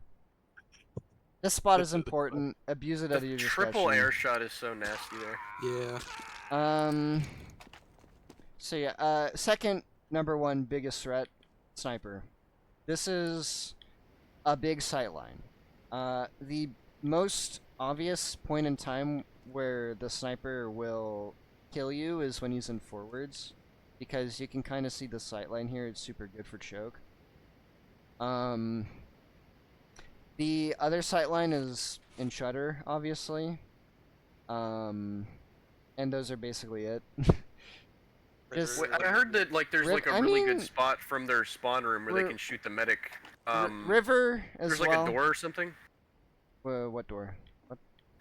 Speaker 2: this spot is important. Abuse it at
Speaker 7: The
Speaker 2: your
Speaker 7: triple
Speaker 2: discretion.
Speaker 7: air shot is so nasty there.
Speaker 4: Yeah.
Speaker 2: So yeah, second number one biggest threat, sniper. This is a big sightline. The most obvious point in time where the sniper will kill you is when he's in forwards, because you can kind of see the sightline here. It's super good for choke. The other sightline is in shutter, obviously. And those are basically it. Just
Speaker 7: Wait, I heard that like there's like a
Speaker 2: I
Speaker 7: really
Speaker 2: mean,
Speaker 7: good spot from their spawn room where they can shoot the medic.
Speaker 2: river as
Speaker 7: there's
Speaker 2: well.
Speaker 7: like a door or something.
Speaker 2: What door? What?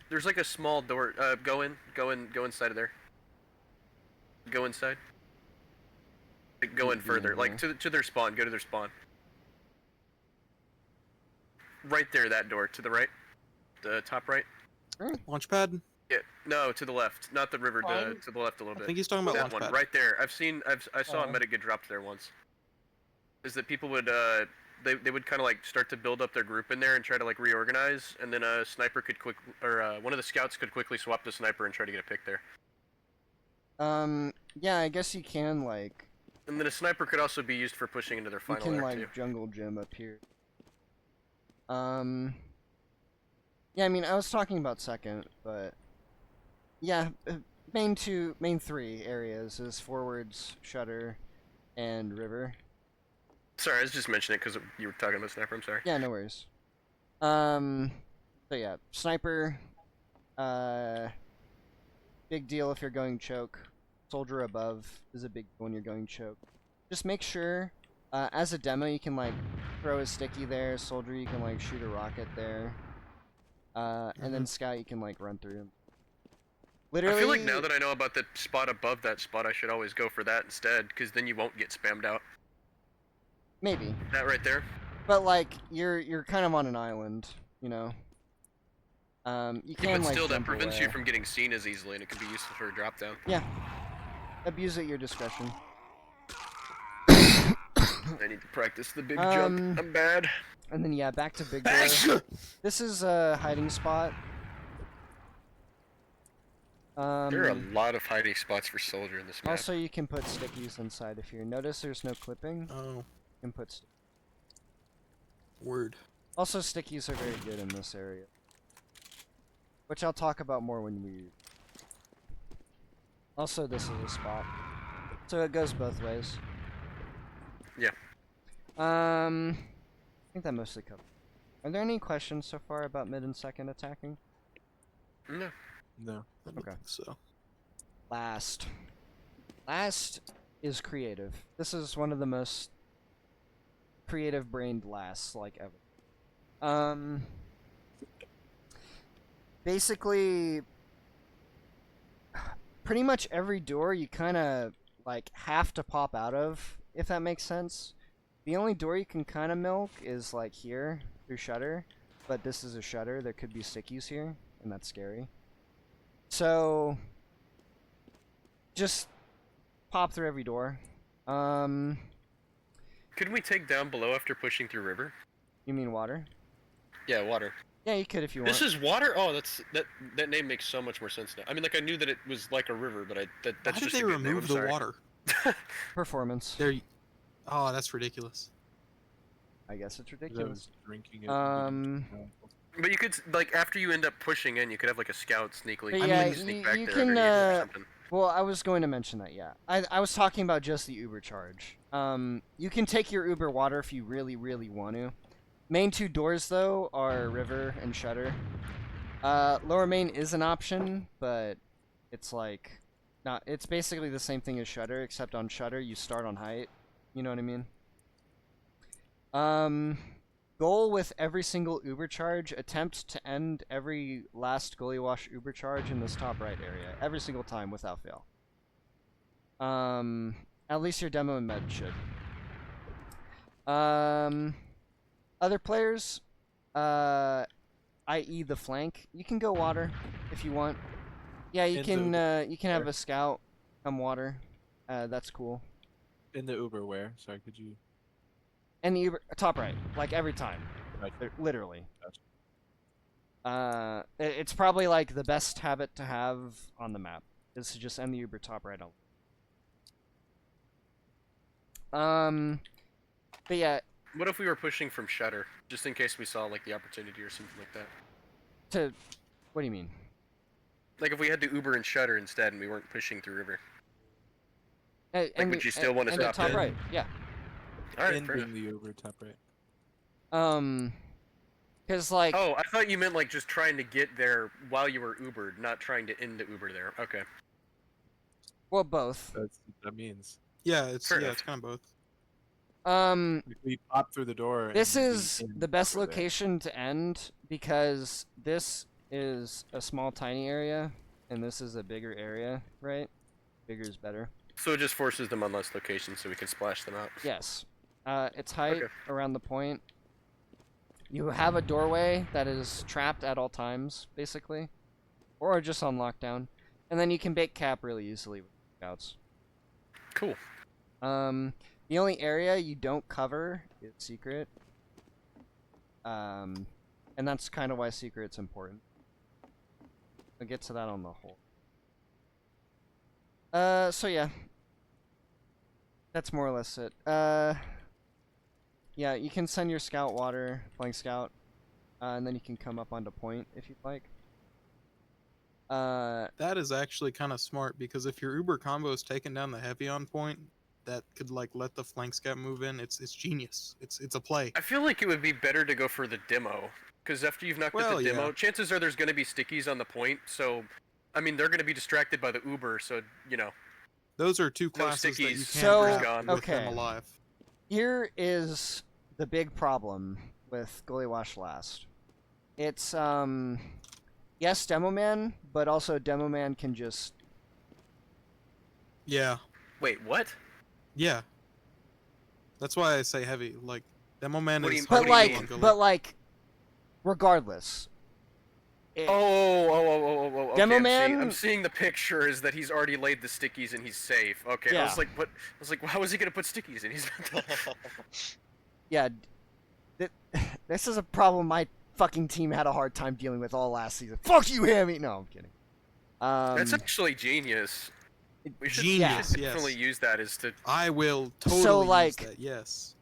Speaker 7: There's like a small door. Go inside of there. Go inside. Like, go in further, like to their spawn. Go to their spawn. Right there, that door to the right, the top right.
Speaker 4: Launchpad?
Speaker 7: Yeah, no, to the left, not the river.
Speaker 3: Fine.
Speaker 7: To the left a little
Speaker 4: I
Speaker 7: bit.
Speaker 4: think he's talking about
Speaker 7: That
Speaker 4: Launchpad.
Speaker 7: one right there. I saw a
Speaker 3: Oh.
Speaker 7: medic get dropped there once. Is that people would they would kind of like start to build up their group in there and try to like reorganize, and then a sniper could one of the scouts could quickly swap the sniper and try to get a pick there.
Speaker 2: Yeah, I guess you can like.
Speaker 7: And then a sniper could also be used for pushing into their
Speaker 2: You
Speaker 7: final
Speaker 2: can
Speaker 7: air
Speaker 2: like
Speaker 7: too.
Speaker 2: jungle gym up here. Yeah, I mean, I was talking about second, but yeah, main three areas is forwards, shutter, and river.
Speaker 7: Sorry, I was just mentioning it because you were talking about sniper. I'm sorry.
Speaker 2: Yeah, no worries. So yeah, sniper. Big deal if you're going choke. Soldier above is a big deal when you're going choke. Just make sure, as a demo, you can like throw a sticky there. Soldier, you can like shoot a rocket there. And then scout, you can like run through. Literally.
Speaker 7: I feel like now that I know about the spot above that spot, I should always go for that instead, because then you won't get spammed out.
Speaker 2: Maybe.
Speaker 7: That right there.
Speaker 2: But like you're kind of on an island, you know. You can
Speaker 7: But
Speaker 2: like
Speaker 7: still, that
Speaker 2: jump
Speaker 7: prevents
Speaker 2: away.
Speaker 7: you from getting seen as easily, and it can be useful for a drop down.
Speaker 2: Yeah. Abuse at your discretion.
Speaker 7: I need to practice the big jump. I'm bad.
Speaker 2: And then yeah, back to big door. This is a hiding spot.
Speaker 7: There are a lot of hiding spots for soldier in this map.
Speaker 2: Also, you can put stickies inside if you notice there's no clipping.
Speaker 4: Oh,
Speaker 2: You can put
Speaker 4: word.
Speaker 2: Also, stickies are very good in this area, which I'll talk about more when we. Also, this is a spot, so it goes both ways.
Speaker 7: Yeah.
Speaker 2: I think that mostly covers. Are there any questions so far about mid and second attacking?
Speaker 7: No.
Speaker 6: No.
Speaker 4: I don't
Speaker 2: Okay.
Speaker 4: think so.
Speaker 2: Last is creative. This is one of the most creative-brained lasts like ever. Basically, pretty much every door you kind of like have to pop out of, if that makes sense. The only door you can kind of milk is like here through shutter, but this is a shutter. There could be stickies here, and that's scary. So just pop through every door.
Speaker 7: Couldn't we take down below after pushing through river?
Speaker 2: You mean water?
Speaker 7: Yeah, water.
Speaker 2: Yeah, you could if you want.
Speaker 7: This is water. Oh, that name makes so much more sense now. I mean, like I knew that it was like a river, but that's
Speaker 4: Why did
Speaker 7: just
Speaker 4: they
Speaker 7: a good name,
Speaker 4: remove
Speaker 7: I'm
Speaker 4: the
Speaker 7: sorry.
Speaker 4: water?
Speaker 2: Performance.
Speaker 4: There. Oh, that's ridiculous.
Speaker 2: I guess it's
Speaker 6: 'Cause I
Speaker 2: ridiculous.
Speaker 6: was drinking it.
Speaker 7: But you could like after you end up pushing in, you could have like a scout sneakily
Speaker 2: But
Speaker 7: sneak
Speaker 2: yeah,
Speaker 7: back
Speaker 2: you
Speaker 7: there
Speaker 2: can,
Speaker 7: underneath or something.
Speaker 2: Well, I was going to mention that, yeah. I was talking about just the Uber charge. You can take your Uber water if you really, really want to. Main two doors, though, are river and shutter. Lower main is an option, but it's like not. It's basically the same thing as shutter, except on shutter you start on height. You know what I mean? Goal with every single Uber charge: attempt to end every last gully wash Uber charge in this top right area every single time without fail. At least your demo and med should. Other players, i.e. the flank, you can go water if you want. Yeah, you can have a scout come water. That's cool.
Speaker 6: In the Uber where? Sorry, could you?
Speaker 2: And the Uber top right, like every time,
Speaker 6: Gotcha.
Speaker 2: literally.
Speaker 6: Gotcha.
Speaker 2: It's probably like the best habit to have on the map is to just end the Uber top right on. But yeah,
Speaker 7: What if we were pushing from shutter, just in case we saw like the opportunity or something like that?
Speaker 2: what do you mean?
Speaker 7: Like if we had to Uber and shutter instead, and we weren't pushing through river. Would you still want to
Speaker 2: and
Speaker 7: stop
Speaker 2: top
Speaker 7: there?
Speaker 2: right? Yeah.
Speaker 7: All right,
Speaker 6: In
Speaker 7: fair enough.
Speaker 6: the Uber top right.
Speaker 2: Because like.
Speaker 7: Oh, I thought you meant like just trying to get there while you were Ubered, not trying to end the Uber there. Okay.
Speaker 2: Well, both.
Speaker 6: That's what that means.
Speaker 4: Yeah, it's
Speaker 7: Fair enough.
Speaker 4: it's kind of both.
Speaker 6: If we pop through the door.
Speaker 2: This
Speaker 6: and be
Speaker 2: is
Speaker 6: in
Speaker 2: the best
Speaker 6: over there.
Speaker 2: location to end because this is a small, tiny area, and this is a bigger area, right? Bigger is better.
Speaker 7: So it just forces them on less locations, so we can splash them out.
Speaker 2: Yes. It's height
Speaker 7: Okay.
Speaker 2: around the point. You have a doorway that is trapped at all times, basically, or just on lockdown, and then you can bait cap really easily with scouts.
Speaker 7: Cool.
Speaker 2: The only area you don't cover is secret. And that's kind of why secret's important. I'll get to that on the whole. So yeah. That's more or less it. Yeah, you can send your scout water, flank scout, and then you can come up onto point if you'd like.
Speaker 4: That is actually kind of smart because if your Uber combo is taking down the heavy on point, that could like let the flank scout move in. It's genius. It's a play.
Speaker 7: I feel like it would be better to go for the demo, because after you've knocked out
Speaker 4: Well,
Speaker 7: the demo,
Speaker 4: yeah.
Speaker 7: chances are there's going to be stickies on the point. So, I mean, they're going to be distracted by the Uber. So, you know.
Speaker 4: Those are two
Speaker 7: No
Speaker 4: classes that you
Speaker 7: stickies.
Speaker 4: can't
Speaker 2: So,
Speaker 4: wrap
Speaker 7: gone.
Speaker 4: with them
Speaker 2: okay.
Speaker 4: alive.
Speaker 2: Here is the big problem with Gully Wash Last. It's yes, Demo Man, but also Demo Man can just
Speaker 4: Yeah,
Speaker 7: Wait, what?
Speaker 4: yeah. That's why I say heavy. Like Demo Man
Speaker 7: What do
Speaker 4: is.
Speaker 7: you-
Speaker 2: but
Speaker 7: what do you
Speaker 4: hard to
Speaker 7: mean?
Speaker 2: like
Speaker 4: kill.
Speaker 2: but like regardless. It-
Speaker 7: Oh.
Speaker 2: Demo
Speaker 7: Okay,
Speaker 2: Man-
Speaker 7: I'm seeing the picture is that he's already laid the stickies and he's safe. Okay, I
Speaker 2: Yeah.
Speaker 7: was like, what? I was like, how is he gonna put stickies in? He's
Speaker 2: yeah, this is a problem my fucking team had a hard time dealing with all last season. Fuck you, Hammy. No, I'm kidding.
Speaker 7: That's actually genius. We should,
Speaker 4: Genius,
Speaker 7: should
Speaker 4: yes.
Speaker 7: definitely use that as to.
Speaker 4: I will totally
Speaker 2: So,
Speaker 4: use
Speaker 2: like,
Speaker 4: that. Yes.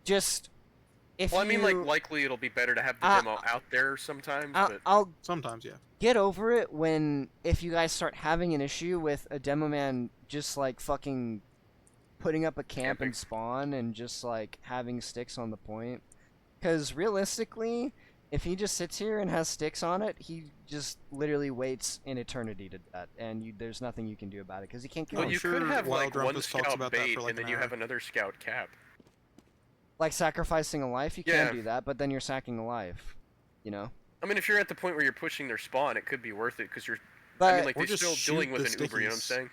Speaker 2: just if
Speaker 7: Well, I mean, like,
Speaker 2: you,
Speaker 7: likely it'll be better to have the
Speaker 2: Uh,
Speaker 7: demo out there sometimes,
Speaker 2: I'll,
Speaker 7: but
Speaker 2: I'll
Speaker 4: Sometimes, yeah.
Speaker 2: get over it when if you guys start having an issue with a demo man just like fucking putting up a camp
Speaker 7: Camping.
Speaker 2: and spawn and just like having sticks on the point. Because realistically, if he just sits here and has sticks on it, he just literally waits an eternity to that, and there's nothing you can do about it because he can't kill
Speaker 7: but
Speaker 2: him.
Speaker 7: you
Speaker 4: sure
Speaker 7: could have
Speaker 4: Wild
Speaker 7: like one
Speaker 4: Rumpus talks
Speaker 7: scout
Speaker 4: about that
Speaker 7: bait
Speaker 4: for, like,
Speaker 7: and then
Speaker 4: an
Speaker 7: you
Speaker 4: hour.
Speaker 7: have another scout cap.
Speaker 2: Like sacrificing a life, you
Speaker 7: Yeah.
Speaker 2: can do that, but then you're sacking a life, you know.
Speaker 7: I mean, if you're at the point where you're pushing their spawn, it could be worth it because you're.
Speaker 2: But
Speaker 7: I mean, like
Speaker 4: Or
Speaker 7: they're
Speaker 4: just
Speaker 7: still
Speaker 4: shoot
Speaker 7: dealing with
Speaker 4: the
Speaker 7: an Uber. You know what I'm
Speaker 4: stickies.
Speaker 7: saying?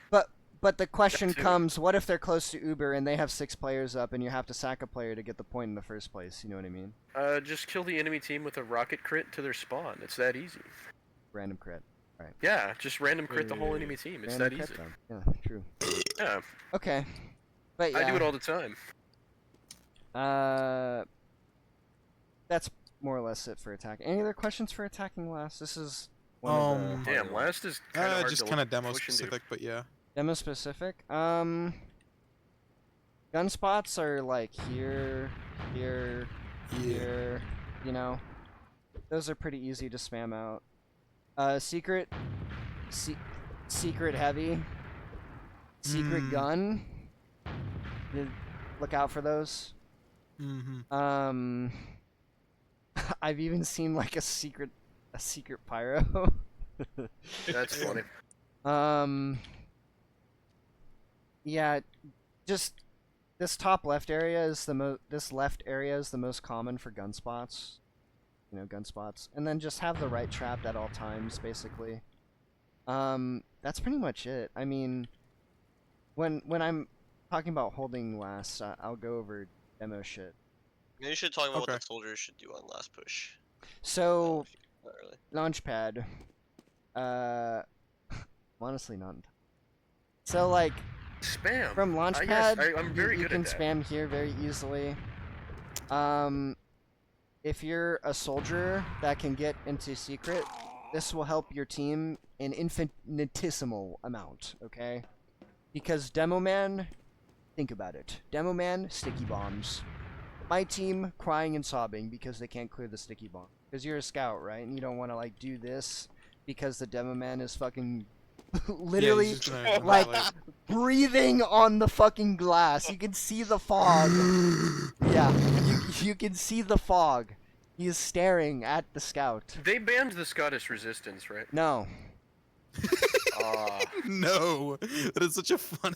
Speaker 2: But the question
Speaker 7: That too.
Speaker 2: comes: what if they're close to Uber and they have 6 players up, and you have to sack a player to get the point in the first place? You know what I mean?
Speaker 7: Just kill the enemy team with a rocket crit to their spawn. It's that easy.
Speaker 2: Random crit.
Speaker 7: Yeah, just random crit the whole
Speaker 6: Yeah.
Speaker 7: enemy team. It's
Speaker 2: Random
Speaker 7: that
Speaker 2: crit,
Speaker 7: easy.
Speaker 2: though. Yeah, true.
Speaker 7: Yeah,
Speaker 2: Okay. But yeah.
Speaker 7: I do it all the time.
Speaker 2: That's more or less it for attack. Any other questions for attacking last? This is one of the
Speaker 4: Um,
Speaker 2: harder
Speaker 7: Damn,
Speaker 2: ones.
Speaker 7: last is kind of hard
Speaker 4: Just
Speaker 7: to
Speaker 4: kind of demo
Speaker 7: push into.
Speaker 4: specific, but yeah.
Speaker 2: Demo specific. Gun spots are like here, here,
Speaker 4: Yeah.
Speaker 2: here. You know, those are pretty easy to spam out. Secret heavy, secret gun. Look out for those.
Speaker 4: Mm-hmm.
Speaker 2: I've even seen like a secret pyro.
Speaker 7: That's funny.
Speaker 2: Yeah, just this top left area is this left area is the most common for gun spots. You know, gun spots, and then just have the right trapped at all times, basically. That's pretty much it. I mean, when I'm talking about holding last, I'll go over demo shit.
Speaker 1: Maybe you should talk about
Speaker 4: Okay.
Speaker 1: what the soldiers should do on last push.
Speaker 2: So,
Speaker 1: Not really.
Speaker 2: launchpad. Honestly, not. So, like,
Speaker 7: Spam.
Speaker 2: from
Speaker 7: Yes,
Speaker 2: launchpad,
Speaker 7: I'm very
Speaker 2: you
Speaker 7: good
Speaker 2: can
Speaker 7: at that.
Speaker 2: spam here very easily. If you're a soldier that can get into secret, this will help your team an infinitesimal amount, okay? Because Demo Man, think about it. Demo Man, sticky bombs. My team crying and sobbing because they can't clear the sticky bomb. Because you're a scout, right? And you don't want to, like, do this because the Demo Man is fucking literally
Speaker 4: Yeah, he's just gonna
Speaker 2: like
Speaker 4: annihilate.
Speaker 2: breathing on the fucking glass. You can see the fog. Yeah, you can see the fog. He is staring at the scout.
Speaker 7: They banned the Scottish resistance, right?
Speaker 2: No.
Speaker 4: No, that is such a funny.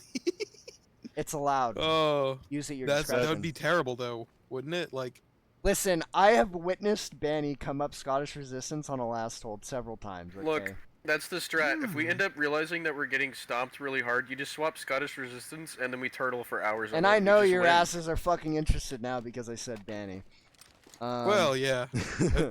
Speaker 2: It's allowed.
Speaker 4: Oh,
Speaker 2: Use it your
Speaker 4: that
Speaker 2: discretion.
Speaker 4: would be terrible though, wouldn't it? Like,
Speaker 2: Listen, I have witnessed Banny come up Scottish Resistance on a last hold several times. Okay?
Speaker 7: Look, that's the strat. If we end up realizing that we're getting stomped really hard, you just swap Scottish resistance and then we turtle for hours.
Speaker 2: and
Speaker 7: on
Speaker 2: I
Speaker 7: it. We
Speaker 2: know
Speaker 7: just
Speaker 2: your
Speaker 7: win.
Speaker 2: asses are fucking interested now because I said Banny.
Speaker 4: well, yeah.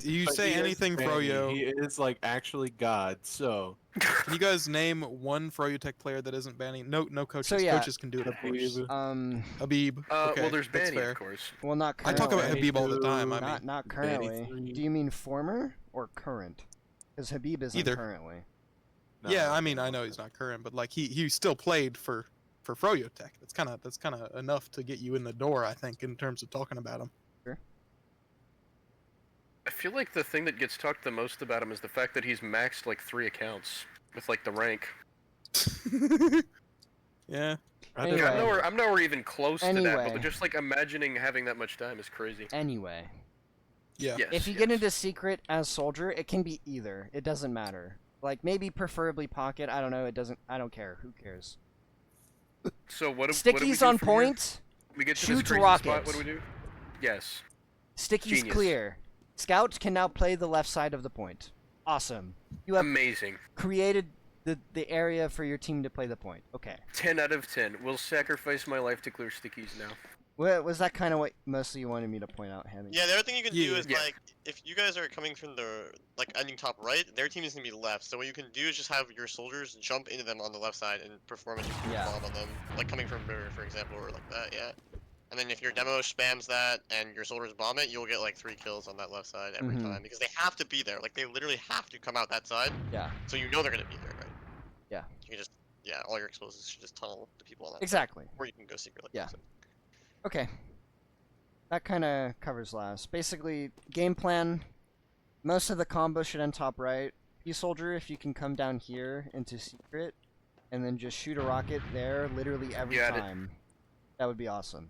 Speaker 4: You
Speaker 6: But
Speaker 4: say
Speaker 6: he is
Speaker 4: anything,
Speaker 6: Banny.
Speaker 4: Froyo.
Speaker 6: He is like actually God. So
Speaker 4: Can you guys name one Froyo Tech player that isn't banning? No, no coaches.
Speaker 2: So, yeah.
Speaker 4: Coaches can do it, of course.
Speaker 6: Habib.
Speaker 4: Habib. Okay,
Speaker 7: well, there's
Speaker 4: that's
Speaker 7: Banny,
Speaker 4: fair.
Speaker 7: of course.
Speaker 2: well, not
Speaker 4: I
Speaker 2: currently.
Speaker 4: talk about
Speaker 6: Banny
Speaker 4: Habib all the time. I
Speaker 6: too.
Speaker 4: mean,
Speaker 2: Not
Speaker 6: Banny
Speaker 2: currently.
Speaker 6: 3.
Speaker 2: Do you mean former or current? Because Habib isn't
Speaker 4: Either.
Speaker 2: currently.
Speaker 4: yeah. I mean, I know he's not current, but like he still played for Froyo Tech. That's kind of enough to get you in the door, I think, in terms of talking about him.
Speaker 7: I feel like the thing that gets talked the most about him is the fact that he's maxed like 3 accounts with like the rank.
Speaker 4: Yeah.
Speaker 2: Anyway.
Speaker 7: I'm nowhere even close to that,
Speaker 2: Anyway.
Speaker 7: but just like imagining having that much time is crazy.
Speaker 2: Anyway,
Speaker 4: Yeah.
Speaker 7: Yes.
Speaker 2: if you get into secret as soldier, it can be either. It doesn't matter. Like maybe preferably pocket. I don't know. It doesn't. I don't care. Who cares?
Speaker 7: So what do we
Speaker 2: Stickies
Speaker 7: do
Speaker 2: on
Speaker 7: from here?
Speaker 2: point.
Speaker 7: We get to
Speaker 2: Shoot
Speaker 7: this crazy
Speaker 2: rocket.
Speaker 7: spot. What do we do? Yes.
Speaker 2: Sticky's
Speaker 7: Genius.
Speaker 2: clear. Scouts can now play the left side of the point. Awesome. You have
Speaker 7: Amazing.
Speaker 2: created the area for your team to play the point. Okay.
Speaker 7: 10 out of 10. Will sacrifice my life to clear stickies now.
Speaker 2: Was that kind of what mostly you wanted me to point out, Hammy?
Speaker 1: Yeah, the other thing you can do
Speaker 4: Yeah.
Speaker 1: is
Speaker 7: Yeah.
Speaker 1: like if you guys are coming from the like ending top right, their team is gonna be left. So what you can do is just have your soldiers jump into them on the left side and perform a nuclear
Speaker 2: Yeah.
Speaker 1: bomb on them, like coming from mirror, for example, or like that. Yeah. And then if your demo spams that and your soldiers bomb it, you'll get like 3 kills on that left side every
Speaker 2: Mhm.
Speaker 1: time because they have to be there. Like they literally have to come out that side,
Speaker 2: Yeah.
Speaker 1: so you know they're gonna be there, right?
Speaker 2: Yeah.
Speaker 1: You can just all your explosives should just tunnel the people on that.
Speaker 2: Exactly.
Speaker 1: Or you can go secretly.
Speaker 2: Yeah.
Speaker 1: So.
Speaker 2: Okay. That kind of covers last. Basically, game plan. Most of the combo should end top right. Soldier, if you can come down here into secret, and then just shoot a rocket there, literally every
Speaker 7: Got it.
Speaker 2: time. That would be awesome.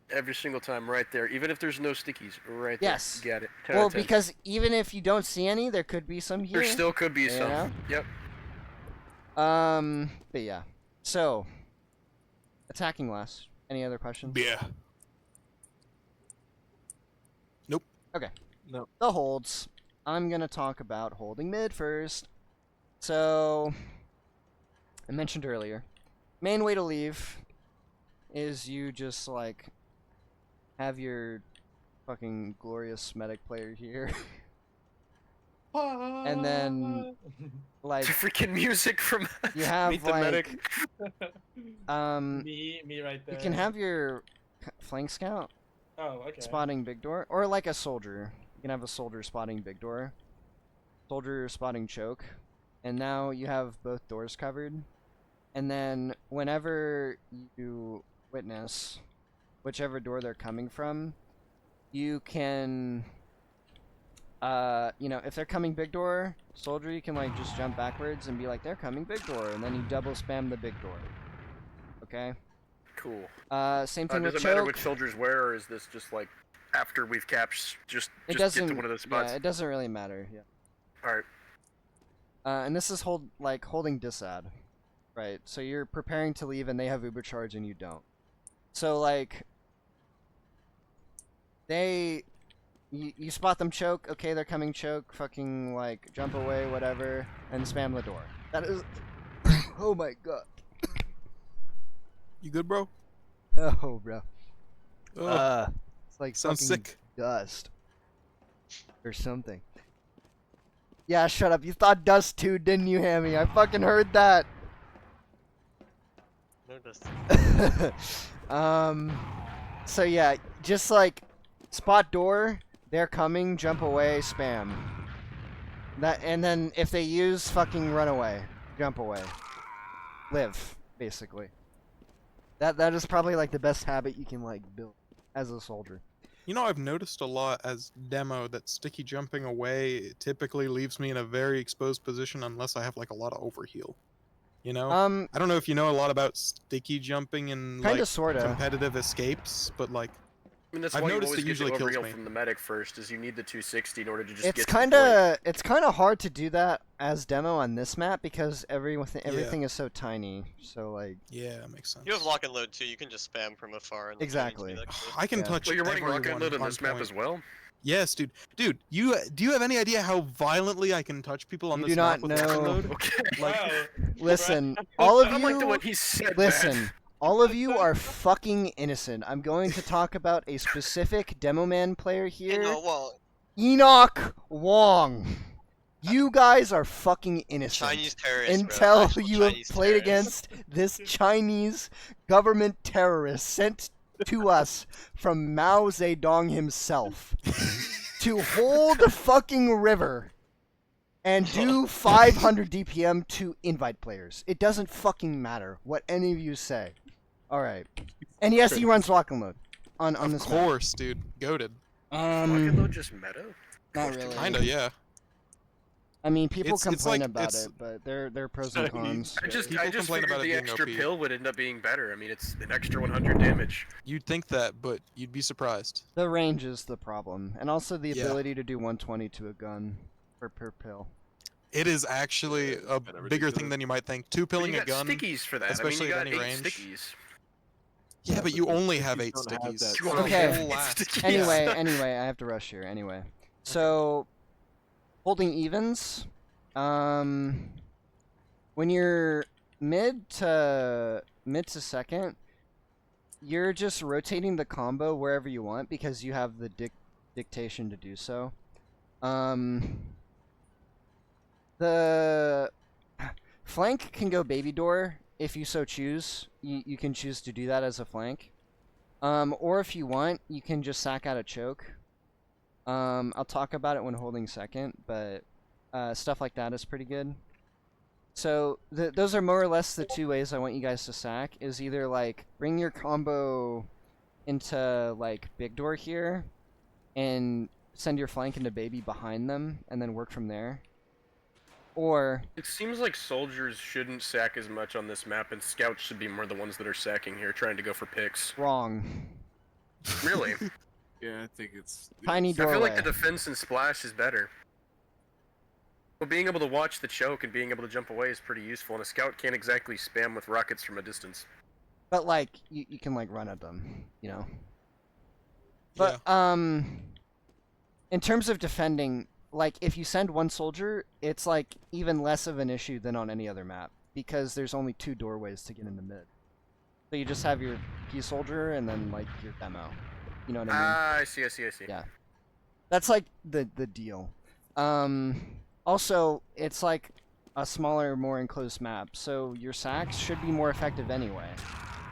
Speaker 7: Every single time, right there. Even if there's no stickies, right there.
Speaker 2: Yes.
Speaker 7: Got it. 10 out
Speaker 2: Well,
Speaker 7: of 10.
Speaker 2: because even if you don't see any, there could be some here.
Speaker 7: There still could be
Speaker 2: you
Speaker 7: some.
Speaker 2: know?
Speaker 7: Yep.
Speaker 2: But yeah. So, attacking last. Any other questions?
Speaker 4: Yeah. Nope.
Speaker 2: Okay.
Speaker 6: No.
Speaker 2: The holds. I'm gonna talk about holding mid first. So, I mentioned earlier, main way to leave is you just like have your fucking glorious medic player here, and then like
Speaker 7: The freaking music from
Speaker 2: you have
Speaker 7: Meet the Medic.
Speaker 3: me right there.
Speaker 2: you can have your flank scout
Speaker 3: Oh, okay.
Speaker 2: spotting big door, or like a soldier. You can have a soldier spotting big door, soldier spotting choke, and now you have both doors covered. And then whenever you witness whichever door they're coming from, you can, if they're coming big door, soldier, you can like just jump backwards and be like, they're coming big door, and then you double spam the big door. Okay.
Speaker 7: Cool.
Speaker 2: Same thing
Speaker 7: Does
Speaker 2: with
Speaker 7: it matter
Speaker 2: choke.
Speaker 7: which soldiers where, or is this just like after we've captured, just
Speaker 2: It
Speaker 7: get
Speaker 2: doesn't.
Speaker 7: to one of those spots?
Speaker 2: Yeah, it doesn't really matter. Yeah.
Speaker 7: All right.
Speaker 2: And this is holding disad, right? So you're preparing to leave, and they have Uber charge, and you don't. So like, you spot them choke. Okay, they're coming choke. Fucking like jump away, whatever, and spam the door. That is. Oh my god.
Speaker 4: You good, bro?
Speaker 2: Oh, bro.
Speaker 4: Ugh,
Speaker 2: It's like
Speaker 4: sounds
Speaker 2: fucking
Speaker 4: sick.
Speaker 2: dust or something. Yeah, shut up. You thought dust too, didn't you, Hammy? I fucking heard that.
Speaker 1: No dust.
Speaker 2: So yeah, just like spot door, they're coming, jump away, spam. That, and then if they use, fucking run away, jump away, live, basically. That is probably like the best habit you can like build as a soldier.
Speaker 4: You know, I've noticed a lot as demo that sticky jumping away typically leaves me in a very exposed position unless I have like a lot of overheal. You know? I don't know if you know a lot about sticky jumping and
Speaker 2: Kinda
Speaker 4: like
Speaker 2: sorta.
Speaker 4: competitive escapes, but like
Speaker 7: I mean, that's
Speaker 4: I've
Speaker 7: why you
Speaker 4: noticed
Speaker 7: always
Speaker 4: it
Speaker 7: get
Speaker 4: usually
Speaker 7: the
Speaker 4: kills
Speaker 7: overheal
Speaker 4: me.
Speaker 7: from the medic first, is you need the 260 in order to just
Speaker 2: It's
Speaker 7: get to the point.
Speaker 2: it's kind of hard to do that as demo on this map because everything is so tiny. So like,
Speaker 4: yeah, that makes sense.
Speaker 1: You have lock and load too. You can just spam from afar. And
Speaker 2: Exactly.
Speaker 1: Like,
Speaker 4: I can
Speaker 2: Yeah.
Speaker 4: touch.
Speaker 7: Well, you're running rocket
Speaker 4: everyone
Speaker 7: load on
Speaker 4: on
Speaker 7: this map
Speaker 4: point.
Speaker 7: as well.
Speaker 4: Yes, dude. Dude, do you have any idea how violently I can touch people on
Speaker 2: You
Speaker 4: this
Speaker 2: do
Speaker 4: map
Speaker 2: not
Speaker 4: with rocket
Speaker 2: know.
Speaker 4: load?
Speaker 7: Okay.
Speaker 4: Like,
Speaker 3: Wow.
Speaker 2: listen, all of
Speaker 7: I don't like the way
Speaker 2: you,
Speaker 7: he said
Speaker 2: listen,
Speaker 7: that.
Speaker 2: all of you are fucking innocent. I'm going to talk about a specific demo man player here,
Speaker 1: well,
Speaker 2: Enoch Wong. You guys are fucking innocent.
Speaker 1: Chinese terrorists.
Speaker 2: Until
Speaker 1: bro. Actual
Speaker 2: you have
Speaker 1: Chinese
Speaker 2: played
Speaker 1: terrorists.
Speaker 2: against this Chinese government terrorist sent to us from Mao Zedong himself to hold the fucking river and do 500 DPM to invite players. It doesn't fucking matter what any of you say. All right. And yes, he runs lock and load on
Speaker 4: of
Speaker 2: this map.
Speaker 4: course, dude. Goated.
Speaker 7: Rocket load just meta?
Speaker 2: Not really.
Speaker 4: Kinda, yeah.
Speaker 2: I mean, people
Speaker 4: It's
Speaker 2: complain
Speaker 4: like-
Speaker 2: about
Speaker 4: it's-
Speaker 2: it, but there are pros and cons.
Speaker 7: I just
Speaker 4: People complain
Speaker 7: figured
Speaker 4: about it
Speaker 7: the
Speaker 4: being
Speaker 7: extra
Speaker 4: OP.
Speaker 7: pill would end up being better. I mean, it's an extra 100 damage.
Speaker 4: You'd think that, but you'd be surprised.
Speaker 2: The range is the problem, and also the
Speaker 4: Yeah.
Speaker 2: ability to do 120 to a gun per pill.
Speaker 4: It is actually a
Speaker 6: I never
Speaker 4: bigger
Speaker 6: did
Speaker 4: thing
Speaker 6: that.
Speaker 4: than you might think.
Speaker 7: But you
Speaker 4: Two-pilling a
Speaker 7: got
Speaker 4: gun.
Speaker 7: stickies for that.
Speaker 4: especially
Speaker 7: I
Speaker 4: at
Speaker 7: mean,
Speaker 4: any
Speaker 7: you got 8
Speaker 4: range.
Speaker 7: stickies.
Speaker 4: Yeah, but you
Speaker 6: but
Speaker 4: only
Speaker 6: stickies
Speaker 4: have 8
Speaker 6: don't have
Speaker 4: stickies.
Speaker 6: that
Speaker 7: You
Speaker 6: same-
Speaker 7: only
Speaker 2: Okay.
Speaker 7: have 8
Speaker 4: Last.
Speaker 7: stickies.
Speaker 2: Anyway, I have to rush here. Anyway, so holding evens, when you're mid to second, you're just rotating the combo wherever you want because you have the dictation to do so. The flank can go baby door if you so choose. You can choose to do that as a flank. Or if you want, you can just sack out a choke. I'll talk about it when holding second, but stuff like that is pretty good. So those are more or less the two ways I want you guys to sack. Is either like bring your combo into like big door here, and send your flank into baby behind them, and then work from there. Or
Speaker 7: It seems like soldiers shouldn't sack as much on this map, and scouts should be more the ones that are sacking here, trying to go for picks.
Speaker 2: wrong.
Speaker 7: Really?
Speaker 6: Yeah, I think it's
Speaker 2: Tiny
Speaker 7: I feel like
Speaker 2: doorway.
Speaker 7: the defense and splash is better. But being able to watch the choke and being able to jump away is pretty useful, and a scout can't exactly spam with rockets from a distance.
Speaker 2: But like you can like run at them, you know.
Speaker 4: Yeah.
Speaker 2: But in terms of defending, like if you send one soldier, it's like even less of an issue than on any other map because there's only 2 doorways to get into mid. So you just have your key soldier and then like your demo. You know what I mean?
Speaker 7: Ah, I see.
Speaker 2: Yeah. That's like the deal. Also, it's like a smaller, more enclosed map, so your sacks should be more effective anyway.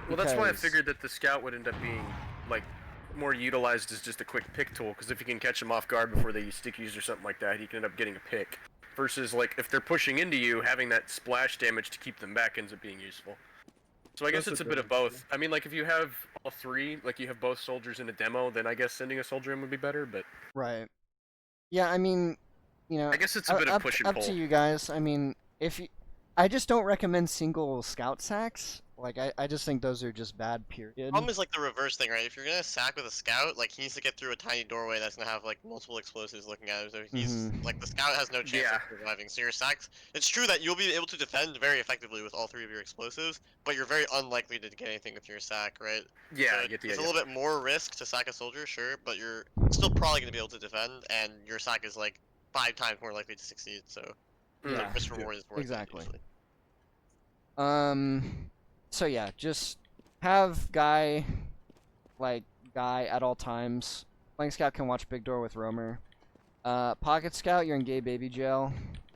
Speaker 7: Well, that's why I
Speaker 2: because-
Speaker 7: figured that the scout would end up being, like, more utilized as just a quick pick tool, because if you can catch them off guard before they use stickies or something like that, he can end up getting a pick. Versus, like, if they're pushing into you, having that splash damage to keep them back ends up being useful. So I guess
Speaker 6: That's
Speaker 7: it's
Speaker 6: a
Speaker 7: a bit
Speaker 6: good
Speaker 7: of both. I mean, like, if you have all 3, like, you have both soldiers in a demo, then I guess sending a soldier in would be better, but
Speaker 2: Right. Yeah, I mean, you know,
Speaker 7: I guess it's a bit of push and
Speaker 2: up
Speaker 7: pull.
Speaker 2: to you guys. I mean, if you, I just don't recommend single scout sacks. Like, I just think those are just bad. Period.
Speaker 1: Problem is like the reverse thing, right? If you're gonna sack with a scout, like he needs to get through a tiny doorway that's gonna have like multiple explosives looking at him. So he's like the scout has no chance
Speaker 7: Yeah.
Speaker 1: of surviving. So your sacks, it's true that you'll be able to defend very effectively with all 3 of your explosives, but you're very unlikely to get anything with your sack, right?
Speaker 7: Yeah,
Speaker 1: So
Speaker 7: I get the
Speaker 1: it's a
Speaker 7: idea.
Speaker 1: little bit more risk to sack a soldier, sure, but you're still probably gonna be able to defend, and your sack is like 5 times more likely to succeed. So
Speaker 2: Yeah.
Speaker 1: the risk reward is worth
Speaker 2: Exactly.
Speaker 1: it usually.
Speaker 2: So yeah, just have guy at all times. Flank scout can watch big door with roamer. Pocket scout, you're in gay baby jail.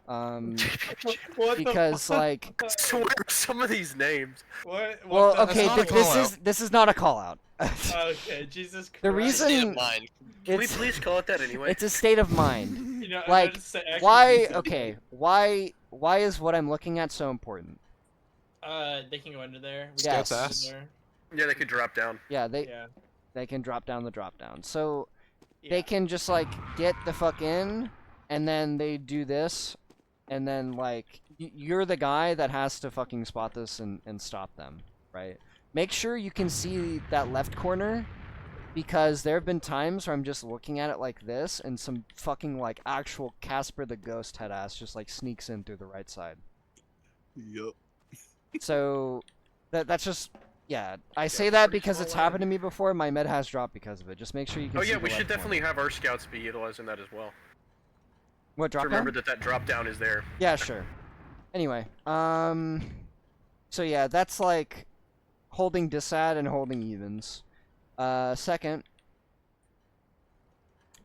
Speaker 3: What
Speaker 2: Because
Speaker 3: the
Speaker 2: like,
Speaker 3: fuck?
Speaker 7: Swear some of these names.
Speaker 3: What
Speaker 2: well,
Speaker 3: the
Speaker 2: okay,
Speaker 4: not a
Speaker 2: this is not a call out.
Speaker 3: Okay, Jesus Christ.
Speaker 2: The
Speaker 1: It's a state
Speaker 2: reason
Speaker 1: of mind.
Speaker 7: Can we
Speaker 2: it's
Speaker 7: please call it that anyway?
Speaker 2: it's a state of mind.
Speaker 3: You know,
Speaker 2: like,
Speaker 3: just say actually
Speaker 2: Why?
Speaker 3: decent.
Speaker 2: Okay, why is what I'm looking at so important?
Speaker 3: They can go into there. We
Speaker 2: Yes.
Speaker 3: can go
Speaker 4: Scout's
Speaker 3: into there.
Speaker 7: Yeah, they could drop down.
Speaker 2: Yeah,
Speaker 3: Yeah.
Speaker 2: they can drop down the drop down. So
Speaker 3: Yeah.
Speaker 2: they can just like get the fuck in, and then they do this, and then like you're the guy that has to fucking spot this and stop them, right? Make sure you can see that left corner, because there have been times where I'm just looking at it like this, and some fucking like actual Casper the Ghost head ass just like sneaks in through the right side.
Speaker 6: Yup.
Speaker 2: So that's just. Yeah, I say that because it's happened to me before. My med has dropped because of it. Just make sure you can
Speaker 7: Oh
Speaker 2: see
Speaker 7: yeah,
Speaker 2: the
Speaker 7: we should
Speaker 2: left
Speaker 7: definitely
Speaker 2: corner.
Speaker 7: have our scouts be utilizing that as well.
Speaker 2: What
Speaker 7: To
Speaker 2: drop
Speaker 7: remember
Speaker 2: down?
Speaker 7: that drop down is there.
Speaker 2: Yeah, sure. Anyway, so yeah, that's like holding disad and holding evens. Second,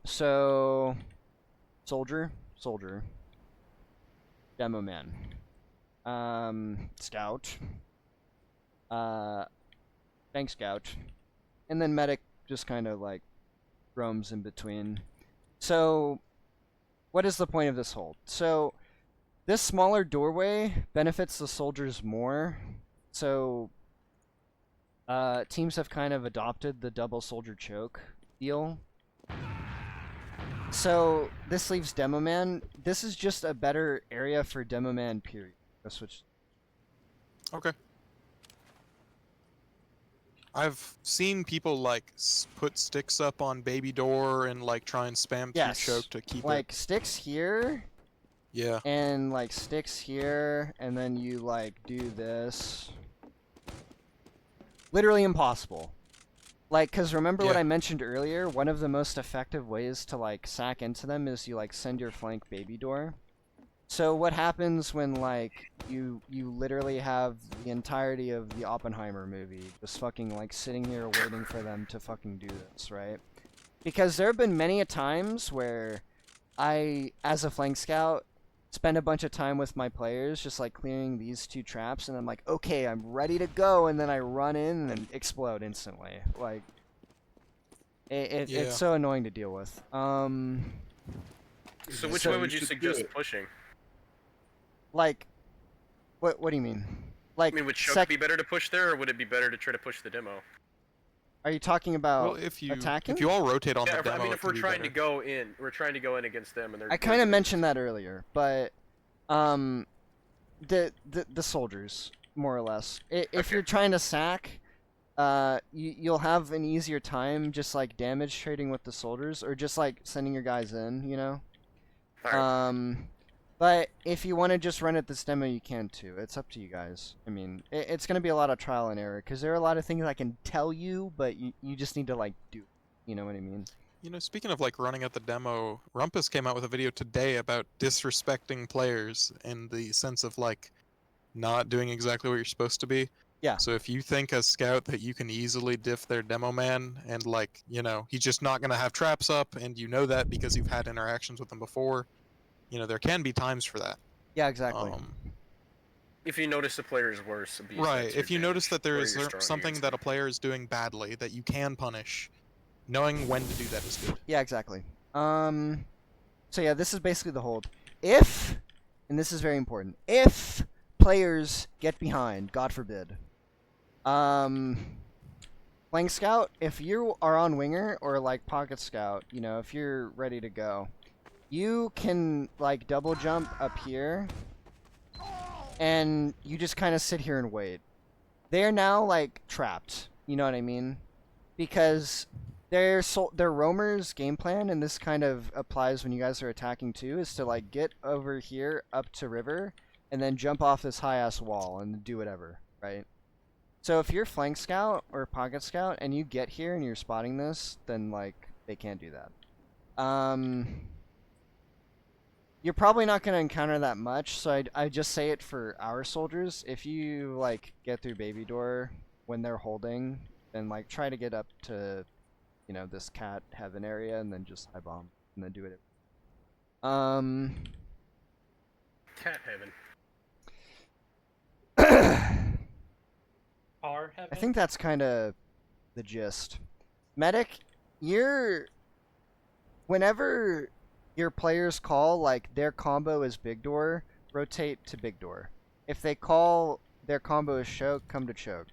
Speaker 2: so soldier, demo man, scout, bank scout, and then medic just kind of like roams in between. So, what is the point of this hold? So, this smaller doorway benefits the soldiers more. So, teams have kind of adopted the double soldier choke deal. So, this leaves Demo Man. This is just a better area for Demo Man, period. Go switch.
Speaker 4: Okay. I've seen people like put sticks up on baby door and like try and spam
Speaker 2: Yes.
Speaker 4: through choke to keep
Speaker 2: Like, sticks here,
Speaker 4: it. Yeah.
Speaker 2: and like sticks here, and then you like do this. Literally impossible. Like, cause remember what
Speaker 4: Yeah.
Speaker 2: I mentioned earlier? One of the most effective ways to like sack into them is you like send your flank baby door. So what happens when like you literally have the entirety of the Oppenheimer movie just fucking like sitting here waiting for them to fucking do this, right? Because there have been many a times where I, as a flank scout, spend a bunch of time with my players just like clearing these 2 traps, and I'm like, okay, I'm ready to go, and then I run in and explode instantly. Like,
Speaker 4: Yeah.
Speaker 2: it's so annoying to deal with.
Speaker 7: So which
Speaker 2: So
Speaker 7: way would
Speaker 6: you
Speaker 7: you
Speaker 6: should do
Speaker 7: suggest
Speaker 6: it.
Speaker 7: pushing?
Speaker 2: Like, What do you mean?
Speaker 7: I
Speaker 2: Like,
Speaker 7: mean, would choke be better to push there, or would it be better to try to push the demo?
Speaker 2: are you talking
Speaker 4: Well,
Speaker 2: about
Speaker 4: if
Speaker 2: attacking?
Speaker 4: you all rotate on
Speaker 7: Yeah,
Speaker 4: the
Speaker 7: if,
Speaker 4: demo,
Speaker 7: I mean,
Speaker 4: it
Speaker 7: if
Speaker 4: can
Speaker 7: we're
Speaker 4: be
Speaker 7: trying to
Speaker 4: better.
Speaker 7: go in, we're trying to go in against them, and they're.
Speaker 2: I kind of mentioned that earlier, but the soldiers, more or less. If
Speaker 7: Okay.
Speaker 2: you're trying to sack, you'll have an easier time just like damage trading with the soldiers, or just like sending your guys in, you know.
Speaker 7: All right.
Speaker 2: But if you want to just run it this demo, you can too. It's up to you guys. I mean, it's gonna be a lot of trial and error because there are a lot of things I can tell you, but you just need to like do. You know what I mean?
Speaker 4: You know, speaking of like running at the demo, Rumpus came out with a video today about disrespecting players in the sense of like not doing exactly what you're supposed to be.
Speaker 2: Yeah.
Speaker 4: So if you think as scout that you can easily diff their demo man and like, you know, he's just not gonna have traps up and you know that because you've had interactions with him before, you know, there can be times for that.
Speaker 2: Yeah, exactly.
Speaker 7: If you notice the player is worse,
Speaker 4: Right. If you notice that there
Speaker 7: or
Speaker 4: is
Speaker 7: you're strong
Speaker 4: something
Speaker 7: against
Speaker 4: that a
Speaker 7: them.
Speaker 4: player is doing badly that you can punish, knowing when to do that is good.
Speaker 2: Yeah, exactly. So yeah, this is basically the hold. If, and this is very important, if players get behind, God forbid, flank scout, if you are on winger or like pocket scout, you know, if you're ready to go, you can like double jump up here, and you just kind of sit here and wait. They're now like trapped. You know what I mean? Because their roamers game plan, and this kind of applies when you guys are attacking too, is to like get over here up to river and then jump off this high ass wall and do whatever, right? So if you're flank scout or pocket scout and you get here and you're spotting this, then like they can't do that. You're probably not going to encounter that much, so I just say it for our soldiers. If you like get through baby door when they're holding, then like try to get up to, you know, this cat heaven area and then just high bomb and then do it.
Speaker 7: Cat heaven.
Speaker 3: Are heaven?
Speaker 2: I think that's kind of the gist. Medic, whenever your players call like their combo is big door, rotate to big door. If they call their combo is choke, come to choke.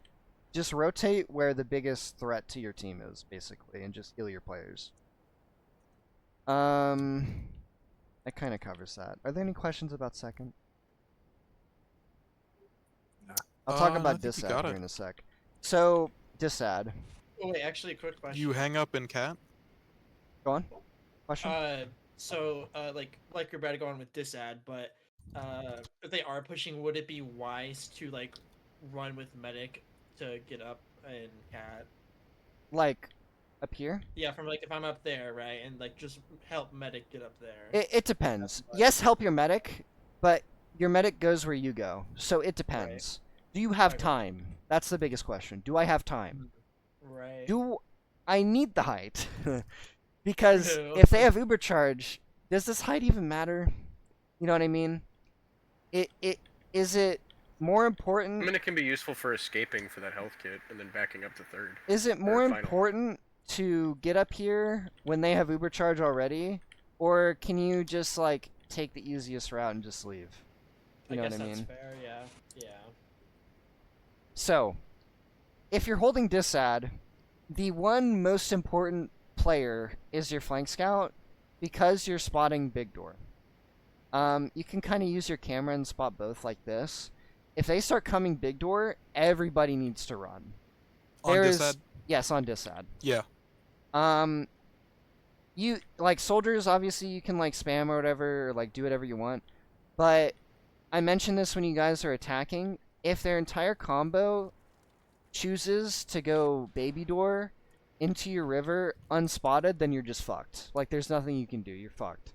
Speaker 2: Just rotate where the biggest threat to your team is, basically, and just heal your players. That kind of covers that. Are there any questions about second?
Speaker 6: Nah.
Speaker 2: I'll talk
Speaker 4: I
Speaker 2: about
Speaker 4: think you
Speaker 2: disad
Speaker 4: got
Speaker 2: here
Speaker 4: it.
Speaker 2: in a sec. So, disad.
Speaker 3: Oh wait, actually, a quick question.
Speaker 4: You hang up in cat?
Speaker 2: Go on. Question?
Speaker 3: Like you're about to go on with disad, but if they are pushing, would it be wise to like run with medic to get up in cat?
Speaker 2: Like, up here?
Speaker 3: Yeah, from like if I'm up there, right, and like just help medic get up there.
Speaker 2: It depends. Yes, help your medic, but your medic goes where you go. So it depends. Do you have
Speaker 3: Okay.
Speaker 2: time? That's the biggest question. Do I have time?
Speaker 3: Right.
Speaker 2: Do I need the height? Because
Speaker 3: No.
Speaker 2: if they have Uber charge, does this height even matter? You know what I mean? Is it more
Speaker 7: I
Speaker 2: important?
Speaker 7: mean, it can be useful for escaping for that health kit and then backing up to third.
Speaker 2: Is it more
Speaker 7: final.
Speaker 2: important to get up here when they have Uber charge already, or can you just like take the easiest route and just leave? You know
Speaker 3: I guess
Speaker 2: what I
Speaker 3: that's
Speaker 2: mean?
Speaker 3: fair. Yeah. Yeah.
Speaker 2: So, if you're holding disad, the one most important player is your flank scout because you're spotting big door. You can kind of use your camera and spot both like this. If they start coming big door, everybody needs to run.
Speaker 4: On disad?
Speaker 2: Yes, on disad.
Speaker 4: Yeah.
Speaker 2: You like soldiers, obviously you can like spam or whatever, or like do whatever you want. But I mentioned this when you guys are attacking. If their entire combo chooses to go baby door into your river unspotted, then you're just fucked. Like there's nothing you can do. You're fucked.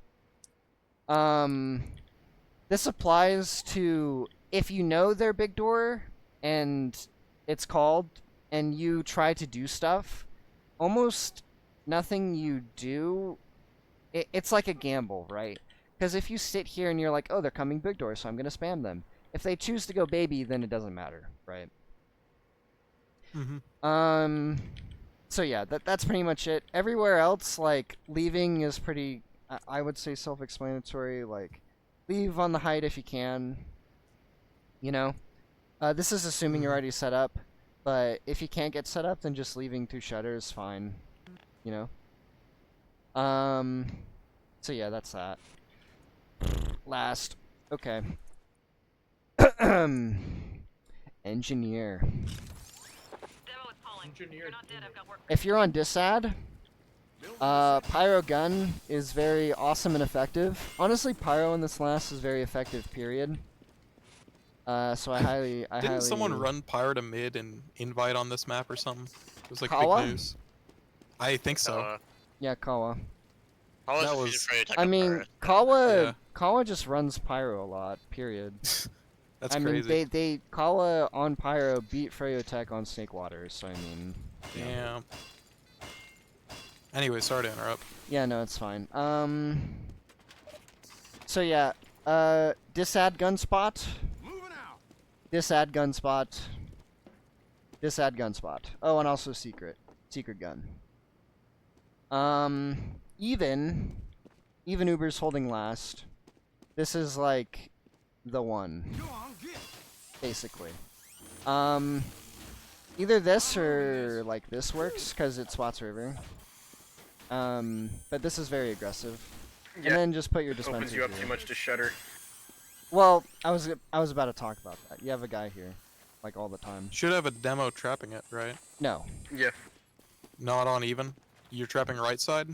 Speaker 2: This applies to if you know their big door and it's called and you try to do stuff, almost nothing you do, it's like a gamble, right? Because if you sit here and you're like, oh, they're coming big door, so I'm going to spam them. If they choose to go baby, then it doesn't matter, right?
Speaker 4: Mm-hmm.
Speaker 2: So yeah, that's pretty much it. Everywhere else, like, leaving is pretty, I would say self-explanatory, like, leave on the height if you can. You know, this is assuming you're already set up, but if you can't get set up, then just leaving through shutter is fine. You know. So yeah, that's that. Last, okay. Engineer.
Speaker 3: Engineer.
Speaker 2: If you're on Disad, Pyro Gun is very awesome and effective. Honestly, Pyro in this last is very effective, period. So
Speaker 4: Didn't someone run Pyro to mid and invite on this map or something? It was like
Speaker 2: Kawa?
Speaker 4: big news. I think so.
Speaker 2: Yeah, Kawa.
Speaker 1: How
Speaker 4: That
Speaker 1: was
Speaker 4: was-
Speaker 1: defeated for
Speaker 2: I
Speaker 1: attack
Speaker 2: mean,
Speaker 1: on Pyro?
Speaker 2: Kawa
Speaker 4: Yeah.
Speaker 2: Kawa just runs Pyro a lot, period.
Speaker 4: That's
Speaker 2: I
Speaker 4: crazy.
Speaker 2: mean, they Kawa on Pyro beat Freyo so I mean...
Speaker 4: Damn. Anyway, sorry to interrupt.
Speaker 2: Yeah, no, it's fine. So yeah, disad gunspot. Disad gunspot. Disad gunspot. Oh, and also secret gun. Even Uber's holding last. This is like the one, basically. Either this or like this works because it spots river. But this is very aggressive.
Speaker 7: Yeah,
Speaker 2: And then just put your dispenser
Speaker 7: opens you up
Speaker 2: here.
Speaker 7: too much to shutter.
Speaker 2: Well, I was about to talk about that. You have a guy here, like all the time.
Speaker 4: Should have a demo trapping it, right?
Speaker 2: No.
Speaker 7: Yeah.
Speaker 4: Not on even. You're trapping right side.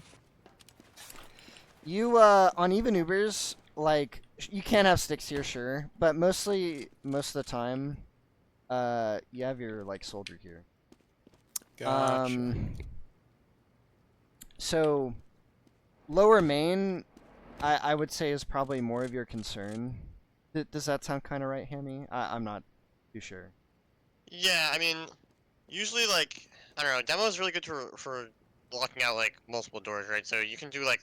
Speaker 2: You on even Ubers, like you can have sticks here, sure, but most of the time, you have your like soldier here.
Speaker 4: Gotcha.
Speaker 2: So lower main, I would say is probably more of your concern. Does that sound kind of right, Hammy? I'm not too sure.
Speaker 1: Yeah, I mean, usually like I don't know, demo is really good for blocking out like multiple doors, right? So you can do like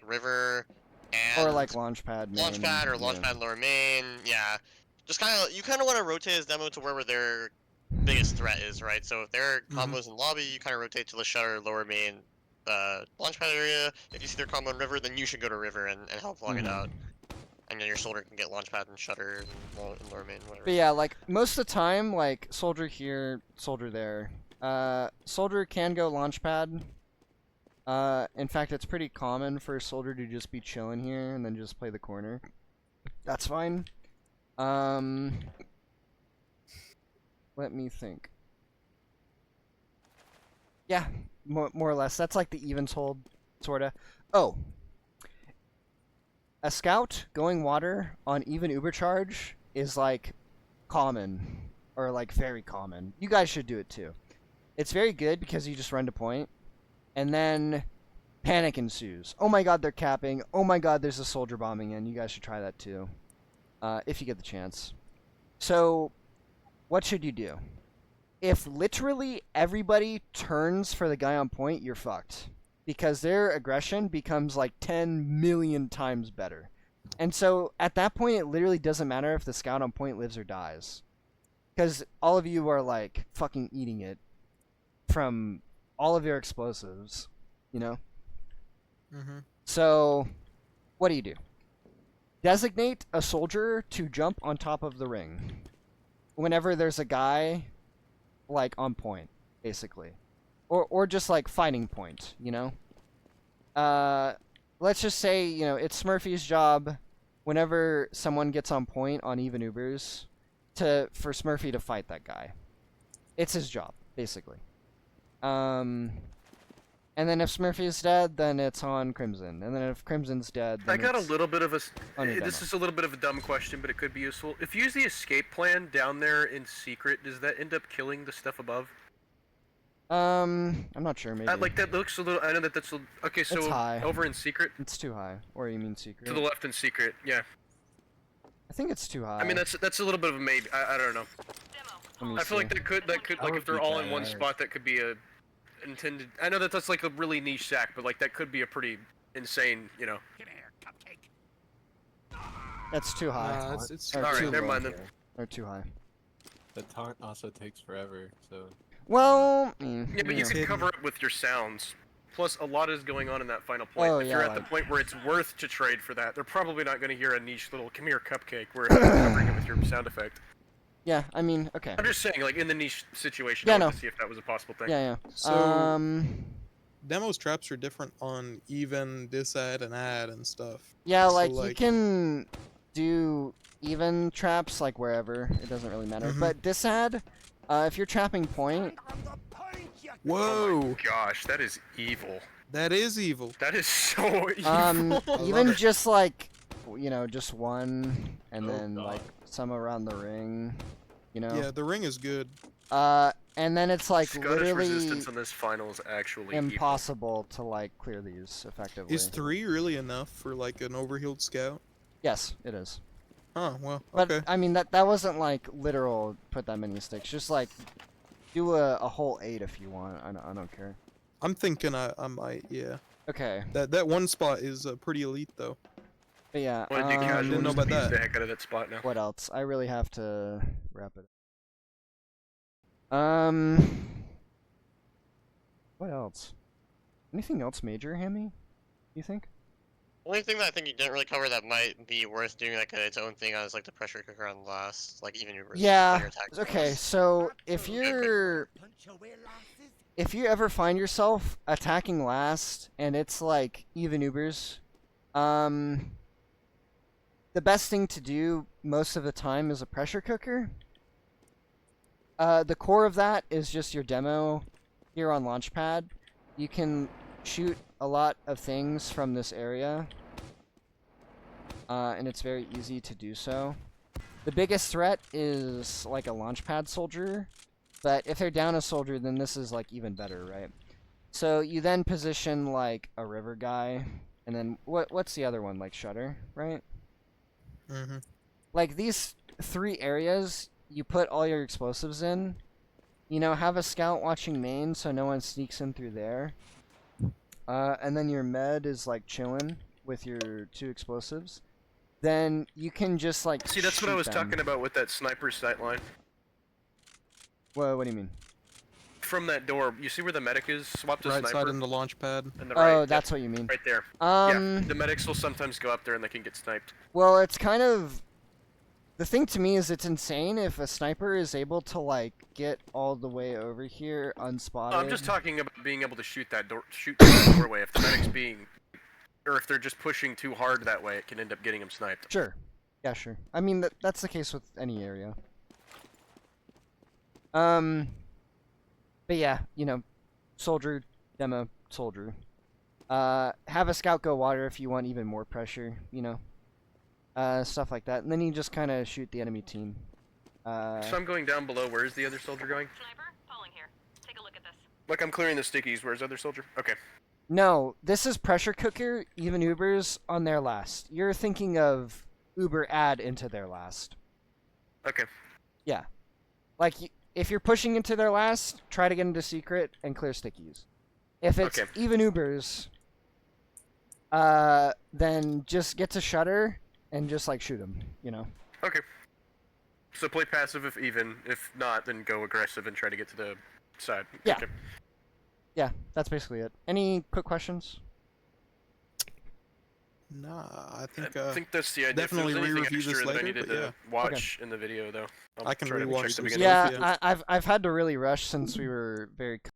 Speaker 1: river and
Speaker 2: Or like launchpad main.
Speaker 1: launchpad or
Speaker 2: yeah.
Speaker 1: launchpad lower main. Yeah, just you kind of want to rotate his demo to wherever their biggest threat is, right? So if there are combos in lobby, you kind of rotate to the shutter lower main launchpad area. If you see their combo in river, then you should go to river and help block it out. And then your soldier can get launchpad and shutter and lower main, whatever.
Speaker 2: But yeah, like most of the time, like soldier here, soldier there. Soldier can go launchpad. In fact, it's pretty common for a soldier to just be chilling here and then just play the corner. That's fine. Let me think. Yeah, more or less. That's like the evens hold, sorta. Oh. A scout going water on even Uber charge is like common, or like very common. You guys should do it too. It's very good because you just run to point, and then panic ensues. Oh my god, they're capping. Oh my god, there's a soldier bombing in. You guys should try that too, if you get the chance. So, what should you do? If literally everybody turns for the guy on point, you're fucked. Because their aggression becomes like 10 million times better. And so at that point, it literally doesn't matter if the scout on point lives or dies. Because all of you are like fucking eating it from all of your explosives, you know? So, what do? Designate a soldier to jump on top of the ring. Whenever there's a guy like on point, basically. Or just like fighting point, you know? Let's just say, you know, it's Smurfy's job whenever someone gets on point on even Ubers for Smurfy to fight that guy. It's his job, basically. And then if Smurfy is dead, then it's on Crimson. And then if Crimson's dead, then
Speaker 7: I got a
Speaker 2: it's
Speaker 7: little bit of a.
Speaker 2: on your
Speaker 7: This
Speaker 2: demo.
Speaker 7: is a little bit of a dumb question, but it could be useful. If you use the escape plan down there in secret, does that end up killing the stuff above?
Speaker 2: I'm not sure, maybe.
Speaker 7: Like that looks a little. I know that that's okay. So
Speaker 2: It's high.
Speaker 7: over in secret,
Speaker 2: It's too high. Or you mean secret?
Speaker 7: to the left in secret. Yeah.
Speaker 2: I think it's too high.
Speaker 7: I mean that's a little bit of a maybe. I don't know.
Speaker 2: Let me
Speaker 7: I feel
Speaker 2: see.
Speaker 7: like that could
Speaker 6: That
Speaker 7: like
Speaker 6: would
Speaker 7: if they're
Speaker 6: be
Speaker 7: all in one
Speaker 6: badass.
Speaker 7: spot, that could be a intended. I know that that's like a really niche sack, but like that could be a pretty insane, you know.
Speaker 2: That's too high.
Speaker 4: It's
Speaker 2: Or
Speaker 7: All right,
Speaker 2: too
Speaker 7: never
Speaker 2: low.
Speaker 7: mind then.
Speaker 2: Or too high.
Speaker 6: The taunt also takes forever, so
Speaker 2: Well,
Speaker 7: Yeah, but you
Speaker 2: know.
Speaker 7: can cover it with your sounds. Plus, a lot is going on in that final point.
Speaker 2: Oh,
Speaker 7: If you're
Speaker 2: yeah,
Speaker 7: at the
Speaker 2: like-
Speaker 7: point where it's worth to trade for that, they're probably not going to hear a niche little "come here, cupcake" where you're covering it with your sound effect.
Speaker 2: Yeah, I mean, okay.
Speaker 7: I'm just saying, like in the niche situation,
Speaker 2: Yeah,
Speaker 7: I wanted
Speaker 2: no.
Speaker 7: to see if that was a possible thing.
Speaker 2: Yeah, yeah.
Speaker 4: So Demo's traps are different on even, disadd, and add and stuff.
Speaker 2: Yeah,
Speaker 4: So,
Speaker 2: like you can do even traps like wherever. It doesn't really matter.
Speaker 4: Mhm.
Speaker 2: But disadd, if you're trapping point,
Speaker 7: Oh
Speaker 4: Whoa,
Speaker 7: my gosh, that is evil.
Speaker 4: that is evil.
Speaker 7: That is so evil.
Speaker 4: love
Speaker 2: even
Speaker 4: it.
Speaker 2: just like, you know, just one, and
Speaker 5: Oh,
Speaker 2: then
Speaker 5: God.
Speaker 2: like some around the ring, you know.
Speaker 4: Yeah, the ring is good.
Speaker 2: And then it's like
Speaker 7: Scottish
Speaker 2: literally
Speaker 7: resistance on this final is actually
Speaker 2: impossible to like clear these effectively.
Speaker 4: Is 3 really enough for like an overhealed scout?
Speaker 2: Yes, it is.
Speaker 4: Oh well,
Speaker 2: But
Speaker 4: okay.
Speaker 2: I mean that wasn't like literal put that many sticks. Just like do a whole 8 if you want. I don't care.
Speaker 4: I'm thinking I might, yeah.
Speaker 2: Okay.
Speaker 4: That one spot is pretty elite though.
Speaker 2: But yeah.
Speaker 7: One of you
Speaker 4: didn't know
Speaker 7: casuals
Speaker 4: about
Speaker 7: beats
Speaker 4: that.
Speaker 7: the heck out of that spot now.
Speaker 2: What else? I really have to wrap it. What else? Anything else major, Hammy? You think?
Speaker 1: Only thing that I think you didn't really cover that might be worth doing like its own thing on is like the pressure cooker on last, like even your
Speaker 2: Yeah.
Speaker 1: your attack
Speaker 2: Okay.
Speaker 1: bonus.
Speaker 2: So if you ever find yourself attacking last and it's like even Ubers, the best thing to do most of the time is a pressure cooker. The core of that is just your demo here on Launchpad. You can shoot a lot of things from this area, and it's very easy to do so. The biggest threat is like a Launchpad soldier, but if they're down a soldier, then this is like even better, right? So you then position like a river guy, and then what's the other one? Like Shutter, right?
Speaker 4: Mm-hmm.
Speaker 2: Like these 3 areas, you put all your explosives in. You know, have a scout watching main so no one sneaks in through there. And then your med is like chilling with your 2 explosives. Then you can just like
Speaker 7: See, that's what I
Speaker 2: shoot
Speaker 7: was
Speaker 2: them.
Speaker 7: talking about with that sniper sight line.
Speaker 2: What do you mean?
Speaker 7: From that door, you see where the medic is? Swap to
Speaker 4: Right
Speaker 7: sniper.
Speaker 4: side in the launch pad.
Speaker 7: And the right.
Speaker 2: Oh,
Speaker 7: Yep,
Speaker 2: that's what you mean.
Speaker 7: right there. Yeah, the
Speaker 2: Um,
Speaker 7: medics will sometimes go up there and they can get sniped.
Speaker 2: well, it's kind of the thing to me is it's insane if a sniper is able to like get all the way over here unspotted.
Speaker 7: I'm just talking about being able to shoot that door, shoot through that doorway. If the medic's being, or if they're just pushing too hard that way, it can end up getting them sniped.
Speaker 2: Sure. Yeah, sure. I mean, that's the case with any area. But yeah, you know, soldier, demo, soldier. Have a scout go water if you want even more pressure, you know. Stuff like that. And then you just kind of shoot the enemy team.
Speaker 7: So I'm going down below. Where's the other soldier going?
Speaker 8: Sniper, falling here. Take a look at this.
Speaker 7: Like, I'm clearing the stickies. Where's the other soldier? Okay.
Speaker 2: No, this is pressure cooker, even Ubers on their last. You're thinking of Uber add into their last.
Speaker 7: Okay.
Speaker 2: Yeah. Like, if you're pushing into their last, try to get into secret and clear stickies. If it's
Speaker 7: Okay.
Speaker 2: even Ubers, then just get to Shutter and just, like, shoot them, you know?
Speaker 7: Okay. So play passive if even. If not, then go aggressive and try to get to the side.
Speaker 2: Yeah.
Speaker 7: Okay.
Speaker 2: Yeah, that's basically it. Any quick questions?
Speaker 4: Nah, I
Speaker 7: I
Speaker 4: think
Speaker 7: think that's the idea.
Speaker 4: definitely
Speaker 7: if there's anything
Speaker 4: re-review this
Speaker 7: extra that I
Speaker 4: later,
Speaker 7: needed
Speaker 4: but
Speaker 7: to
Speaker 4: yeah.
Speaker 7: watch in the video, though. I'll
Speaker 4: I can
Speaker 7: try to
Speaker 4: rewatch
Speaker 7: check the
Speaker 4: some
Speaker 7: beginning.
Speaker 4: stuff,
Speaker 2: Yeah,
Speaker 4: yeah.
Speaker 2: I've had to really rush since we were very